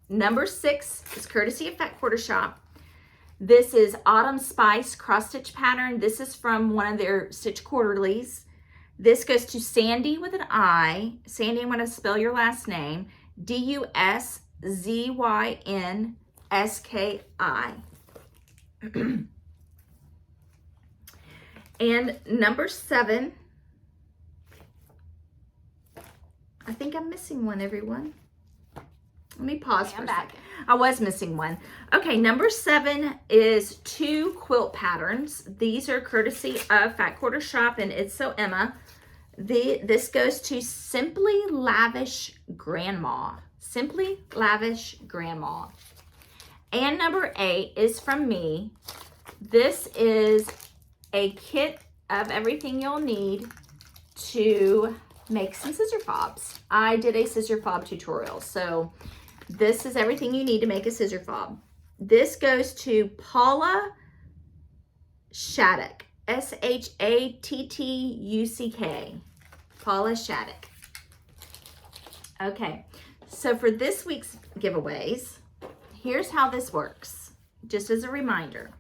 Number 6 is courtesy of Fat Quarter Shop. This is Autumn Spice cross stitch pattern. This is from one of their stitch quarterlies. This goes to Sandy with an I. Sandy, I'm going to spell your last name. D-U-S-Z-Y-N-S-K-I. And number 7. I think I'm missing one, everyone. Let me pause for a second. I was missing one. Okay, number 7 is 2 quilt patterns. These are courtesy of Fat Quarter Shop and It's So Emma. This goes to Simply Lavish Grandma. Simply Lavish Grandma. And number 8 is from me. This is a kit of everything you'll need to make some scissor fobs. I did a scissor fob tutorial, so this is everything you need to make a scissor fob. This goes to Paula Shattuck, S-H-A-T-T-U-C-K, Paula Shattuck. Okay, so for this week's giveaways, here's how this works, just as a reminder.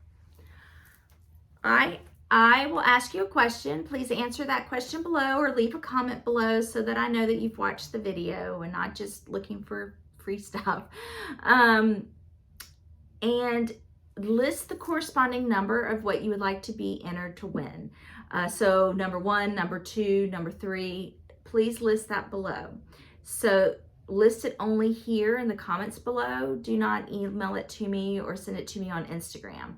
I will ask you a question. Please answer that question below or leave a comment below so that I know that you've watched the video and not just looking for free stuff. And list the corresponding number of what you would like to be entered to win. So number 1, number 2, number 3, please list that below. So list it only here in the comments below. Do not email it to me or send it to me on Instagram.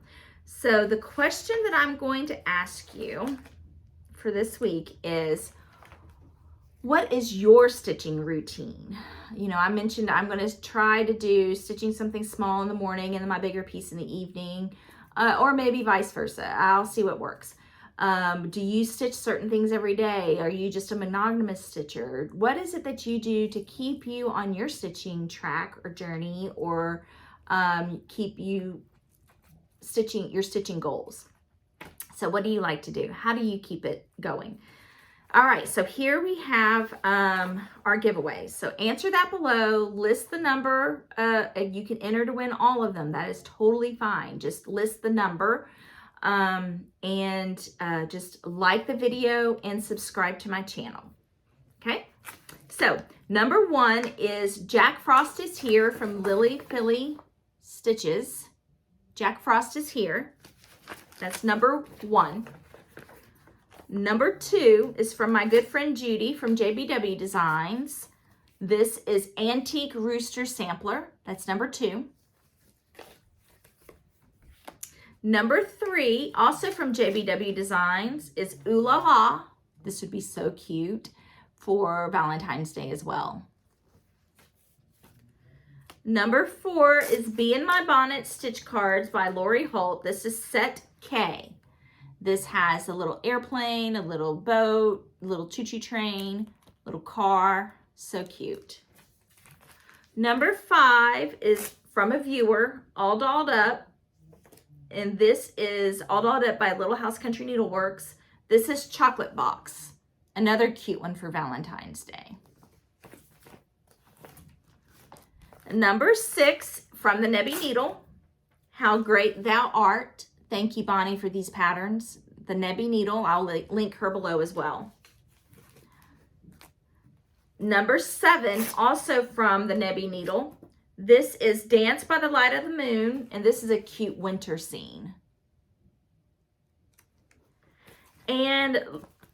So the question that I'm going to ask you for this week is, what is your stitching routine? You know, I mentioned I'm going to try to do stitching something small in the morning and then my bigger piece in the evening, or maybe vice versa. I'll see what works. Do you stitch certain things every day? Are you just a monogamous stitcher? What is it that you do to keep you on your stitching track or journey, or keep you stitching your stitching goals? So what do you like to do? How do you keep it going? All right, so here we have our giveaways. So answer that below, list the number, you can enter to win all of them. That is totally fine. Just list the number, and just like the video and subscribe to my channel. Okay, so number 1 is Jack Frost is Here from Lily Philly Stitches. Jack Frost is Here. That's number 1. Number 2 is from my good friend Judy from JBW Designs. This is Antique Rooster Sampler. That's number 2. Number 3, also from JBW Designs, is Ooh La La. This would be so cute for Valentine's Day as well. Number 4 is Bee in My Bonnet Stitch Cards by Lori Holt. This is set K. This has a little airplane, a little boat, a little choo-choo train, little car. So cute. Number 5 is from a viewer, All Dolled Up. And this is All Dolled Up by Little House Country Needleworks. This is Chocolate Box. Another cute one for Valentine's Day. Number 6 from the Nebby Needle, How Great Thou Art. Thank you, Bonnie, for these patterns. The Nebby Needle, I'll link her below as well. Number 7, also from the Nebby Needle. This is Dance by the Light of the Moon, and this is a cute winter scene. And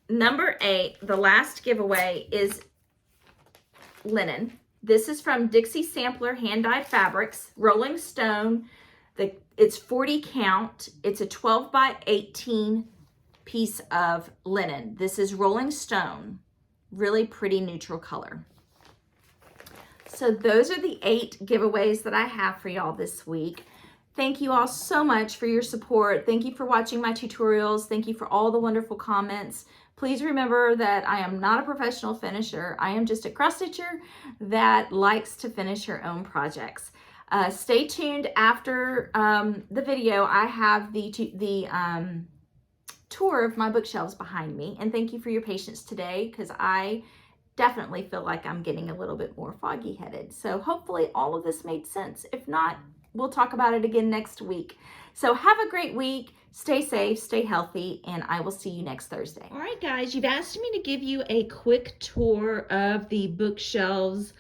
number 8, the last giveaway, is linen. This is from Dixie Sampler Hand Dyed Fabrics, Rolling Stone. It's 40 count. It's a 12 by 18 piece of linen. This is Rolling Stone. Really pretty neutral color. So those are the 8 giveaways that I have for y'all this week. Thank you all so much for your support. Thank you for watching my tutorials. Thank you for all the wonderful comments. Please remember that I am not a professional finisher. I am just a cross stitcher that likes to finish her own projects. Stay tuned after the video. I have the tour of my bookshelves behind me. And thank you for your patience today, because I definitely feel like I'm getting a little bit more foggy headed. So hopefully all of this made sense. If not, we'll talk about it again next week. So have a great week. Stay safe, stay healthy, and I will see you next Thursday. All right, guys, you've asked me to give you a quick tour of the bookshelves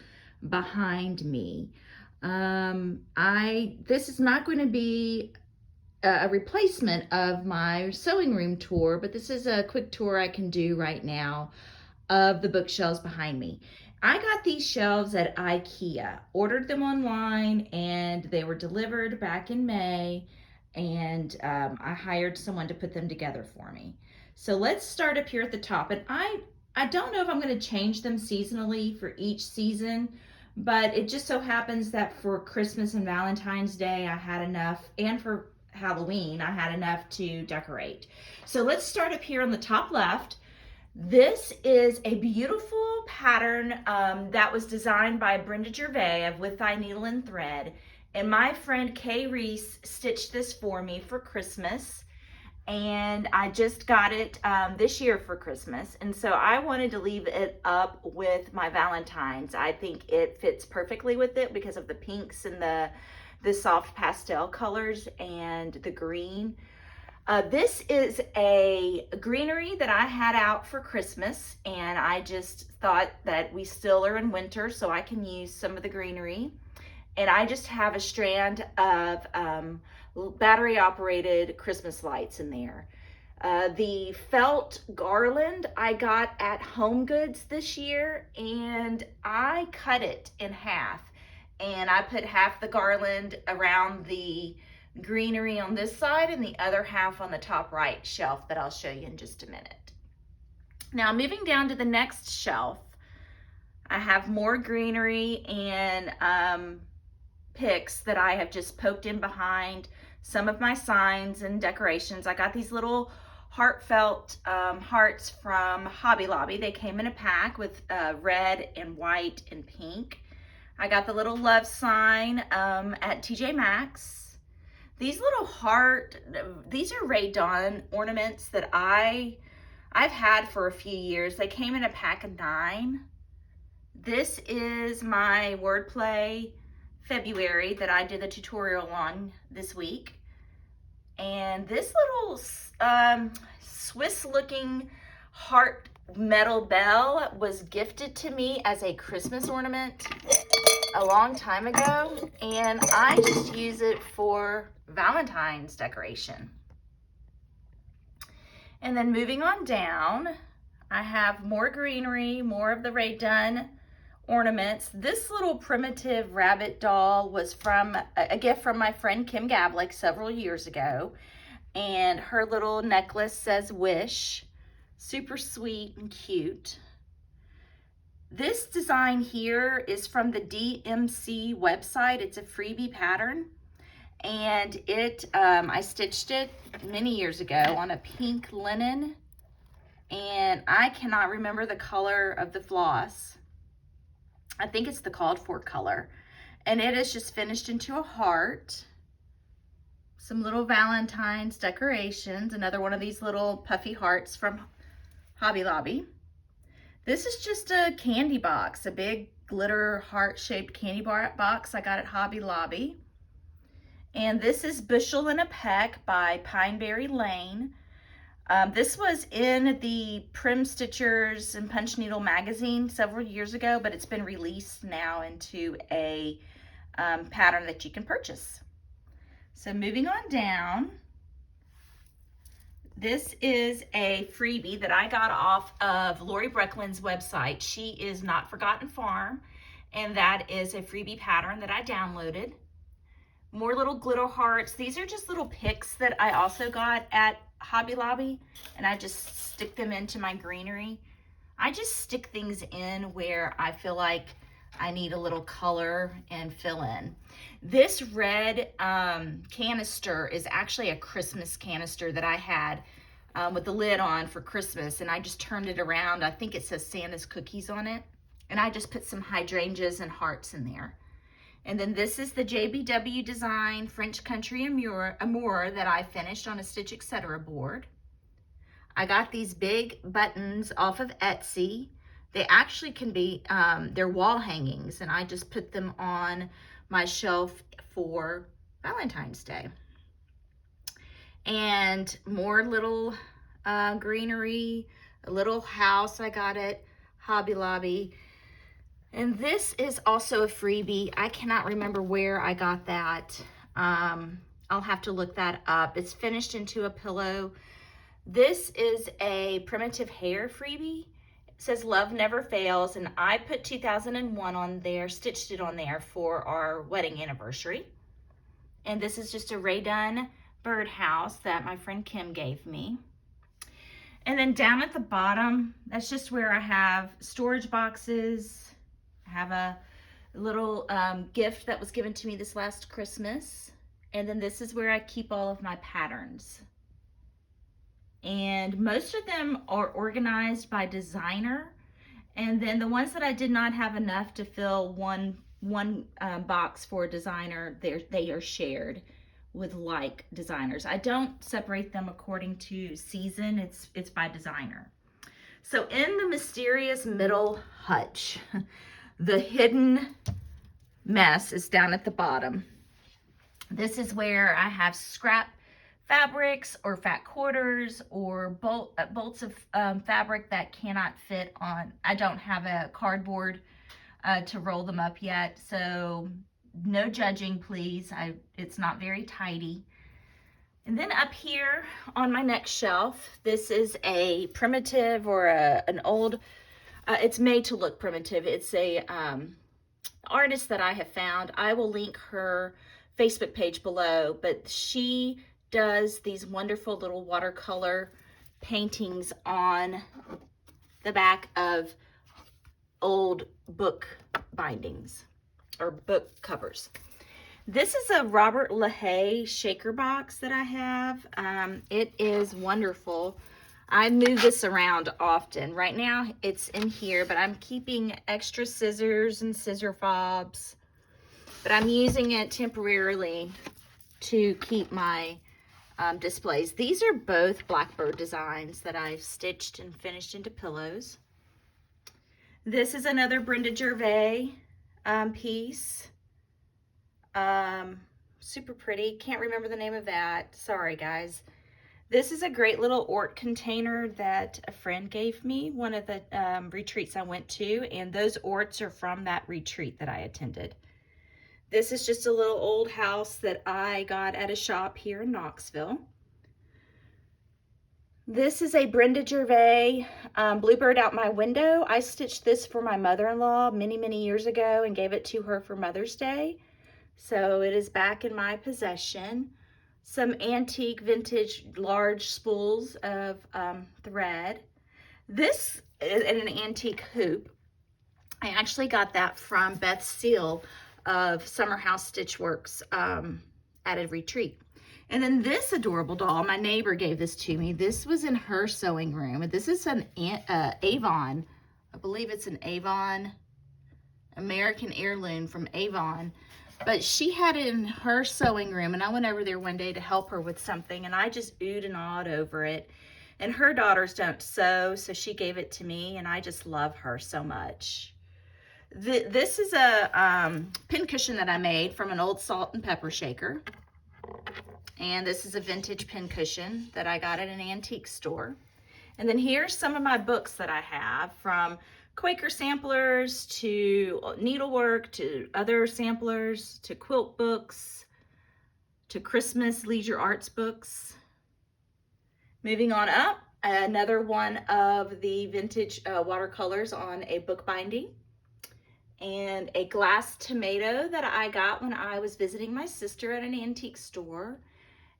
behind me. This is not going to be a replacement of my sewing room tour, but this is a quick tour I can do right now of the bookshelves behind me. I got these shelves at IKEA, ordered them online, and they were delivered back in May, and I hired someone to put them together for me. So let's start up here at the top, and I don't know if I'm going to change them seasonally for each season, but it just so happens that for Christmas and Valentine's Day I had enough, and for Halloween I had enough to decorate. So let's start up here on the top left. This is a beautiful pattern that was designed by Brenda Gervais of With Thy Needle and Thread, and my friend Kay Reese stitched this for me for Christmas, and I just got it this year for Christmas, and so I wanted to leave it up with my Valentine's. I think it fits perfectly with it because of the pinks and the soft pastel colors and the green. This is a greenery that I had out for Christmas, and I just thought that we still are in winter, so I can use some of the greenery. And I just have a strand of battery operated Christmas lights in there. The felt garland I got at Home Goods this year, and I cut it in half, and I put half the garland around the greenery on this side and the other half on the top right shelf that I'll show you in just a minute. Now moving down to the next shelf, I have more greenery and picks that I have just poked in behind some of my signs and decorations. I got these little heartfelt hearts from Hobby Lobby. They came in a pack with red and white and pink. I got the little love sign at TJ Maxx. These little these are Rae Dawn ornaments that I've had for a few years. They came in a pack of 9. This is my wordplay February that I did the tutorial on this week. And this little Swiss looking heart metal bell was gifted to me as a Christmas ornament a long time ago, and I just use it for Valentine's decoration. And then moving on down, I have more greenery, more of the Rae Dawn ornaments. This little primitive rabbit doll was from a gift from my friend Kim Gavlik several years ago, and her little necklace says Wish. Super sweet and cute. This design here is from the DMC website. It's a freebie pattern, and I stitched it many years ago on a pink linen, and I cannot remember the color of the floss. I think it's the called for color, and it is just finished into a heart. Some little Valentine's decorations, another one of these little puffy hearts from Hobby Lobby. This is just a candy box, a big glitter heart-shaped candy bar box I got at Hobby Lobby. And this is Bushel and a Peck by Pineberry Lane. This was in the Prim Stitchers and Punch Needle magazine several years ago, but it's been released now into a pattern that you can purchase. So moving on down, This is a freebie that I got off of Lori Brecklin's website. She is Not Forgotten Farm, and that is a freebie pattern that I downloaded. More little glitter hearts. These are just little picks that I also got at Hobby Lobby, and I just stick them into my greenery. I just stick things in where I feel like I need a little color and fill in. This red canister is actually a Christmas canister that I had with the lid on for Christmas, and I just turned it around. I think it says Santa's Cookies on it, and I just put some hydrangeas and hearts in there. And then this is the JBW Design French Country Amour that I finished on a Stitch Etc. board. I got these big buttons off of Etsy. They actually can be, they're wall hangings, and I just put them on my shelf for Valentine's Day. And more little greenery, a little house I got at Hobby Lobby. And this is also a freebie. I cannot remember where I got that. I'll have to look that up. It's finished into a pillow. This is a primitive hair freebie. It says Love Never Fails, and I put 2001 on there, stitched it on there for our wedding anniversary. And this is just a Rae Dunn birdhouse that my friend Kim gave me. And then down at the bottom, that's just where I have storage boxes. I have a little gift that was given to me this last Christmas. And then this is where I keep all of my patterns. And most of them are organized by designer. And then the ones that I did not have enough to fill one box for a designer, they are shared with like designers. I don't separate them according to season. It's by designer. So in the mysterious middle hutch, the hidden mess is down at the bottom. This is where I have scrap fabrics or fat quarters or bolts of fabric that cannot fit on. I don't have a cardboard to roll them up yet, so no judging, please. It's not very tidy. And then up here on my next shelf, this is a primitive or an old, it's made to look primitive. It's a artist that I have found. I will link her Facebook page below, but she does these wonderful little watercolor paintings on the back of old book bindings or book covers. This is a Robert LaHaye shaker box that I have. It is wonderful. I move this around often. Right now it's in here, but I'm keeping extra scissors and scissor fobs, but I'm using it temporarily to keep my displays. These are both Blackbird designs that I've stitched and finished into pillows. This is another Brenda Gervais piece. Super pretty. Can't remember the name of that. Sorry, guys. This is a great little Ort container that a friend gave me, one of the retreats I went to, and those Orts are from that retreat that I attended. This is just a little old house that I got at a shop here in Knoxville. This is a Brenda Gervais Bluebird Out My Window. I stitched this for my mother-in-law many, many years ago and gave it to her for Mother's Day. So it is back in my possession. Some antique vintage large spools of thread. This is an antique hoop. I actually got that from Beth Steele of Summer House Stitch Works at a retreat. And then this adorable doll, my neighbor gave this to me. This was in her sewing room. This is an Avon, I believe it's an Avon, American heirloom from Avon. But she had it in her sewing room, and I went over there one day to help her with something, and I just oohed and awed over it. And her daughters don't sew, so she gave it to me, and I just love her so much. This is a pin cushion that I made from an old salt and pepper shaker. And this is a vintage pin cushion that I got at an antique store. And then here's some of my books that I have, from Quaker samplers to needlework to other samplers to quilt books to Christmas leisure arts books. Moving on up, another one of the vintage watercolors on a book binding, and a glass tomato that I got when I was visiting my sister at an antique store.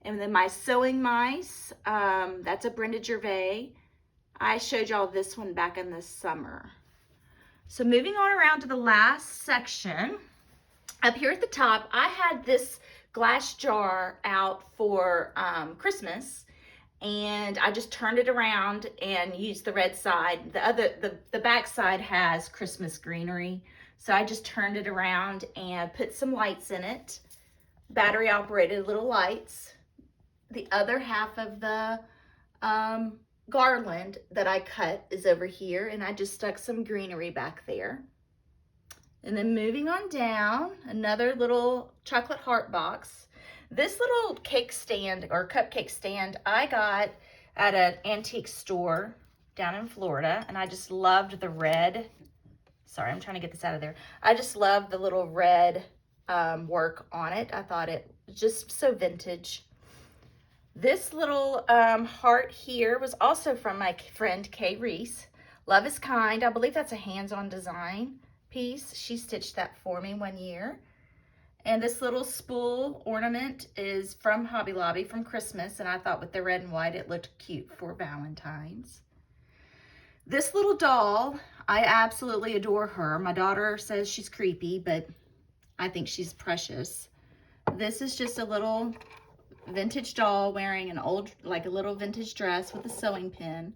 And then my sewing mice, that's a Brenda Gervais. I showed y'all this one back in the summer. So moving on around to the last section, up here at the top, I had this glass jar out for Christmas, and I just turned it around and used the red side. The back side has Christmas greenery, so I just turned it around and put some lights in it, battery operated little lights. The other half of the garland that I cut is over here, and I just stuck some greenery back there. And then moving on down, another little chocolate heart box. This little cake stand or cupcake stand I got at an antique store down in Florida, and I just loved the red. Sorry, I'm trying to get this out of there. I just love the little red work on it. I thought it was just so vintage. This little heart here was also from my friend Kay Reese. Love is Kind. I believe that's a hands-on design piece. She stitched that for me one year. And this little spool ornament is from Hobby Lobby from Christmas, and I thought with the red and white it looked cute for Valentine's. This little doll, I absolutely adore her. My daughter says she's creepy, but I think she's precious. This is just a little vintage doll wearing an old, like a little vintage dress with a sewing pin.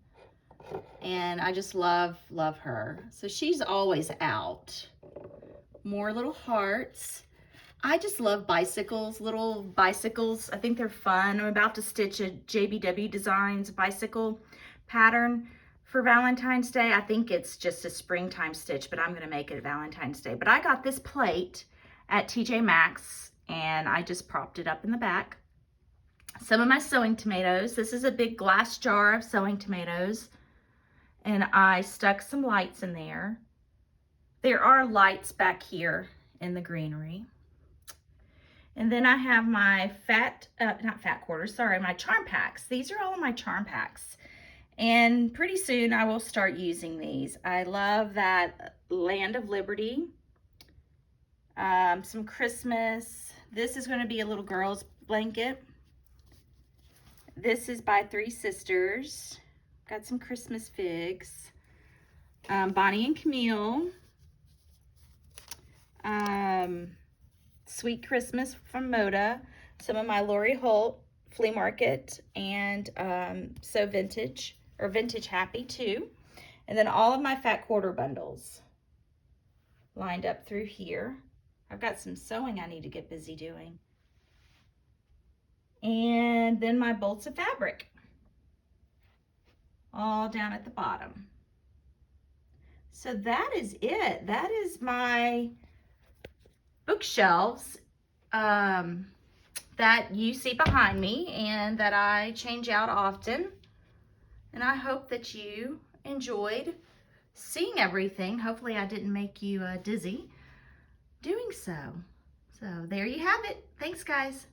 And I just love her. So she's always out. More little hearts. I just love bicycles, little bicycles. I think they're fun. I'm about to stitch a JBW Designs bicycle pattern for Valentine's Day. I think it's just a springtime stitch, but I'm gonna make it Valentine's Day. But I got this plate at TJ Maxx, and I just propped it up in the back. Some of my sewing tomatoes. This is a big glass jar of sewing tomatoes, and I stuck some lights in there. There are lights back here in the greenery. And then I have my my charm packs. These are all of my charm packs. And pretty soon I will start using these. I love that Land of Liberty. Some Christmas. This is going to be a little girl's blanket. This is by Three Sisters. Got some Christmas figs. Bonnie and Camille. Sweet Christmas from Moda. Some of my Lori Holt flea market, and So Vintage, or Vintage Happy too. And then all of my fat quarter bundles lined up through here. I've got some sewing I need to get busy doing. And then my bolts of fabric, all down at the bottom. So that is it. That is my bookshelves that you see behind me and that I change out often. And I hope that you enjoyed seeing everything. Hopefully I didn't make you dizzy doing so. So there you have it. Thanks, guys.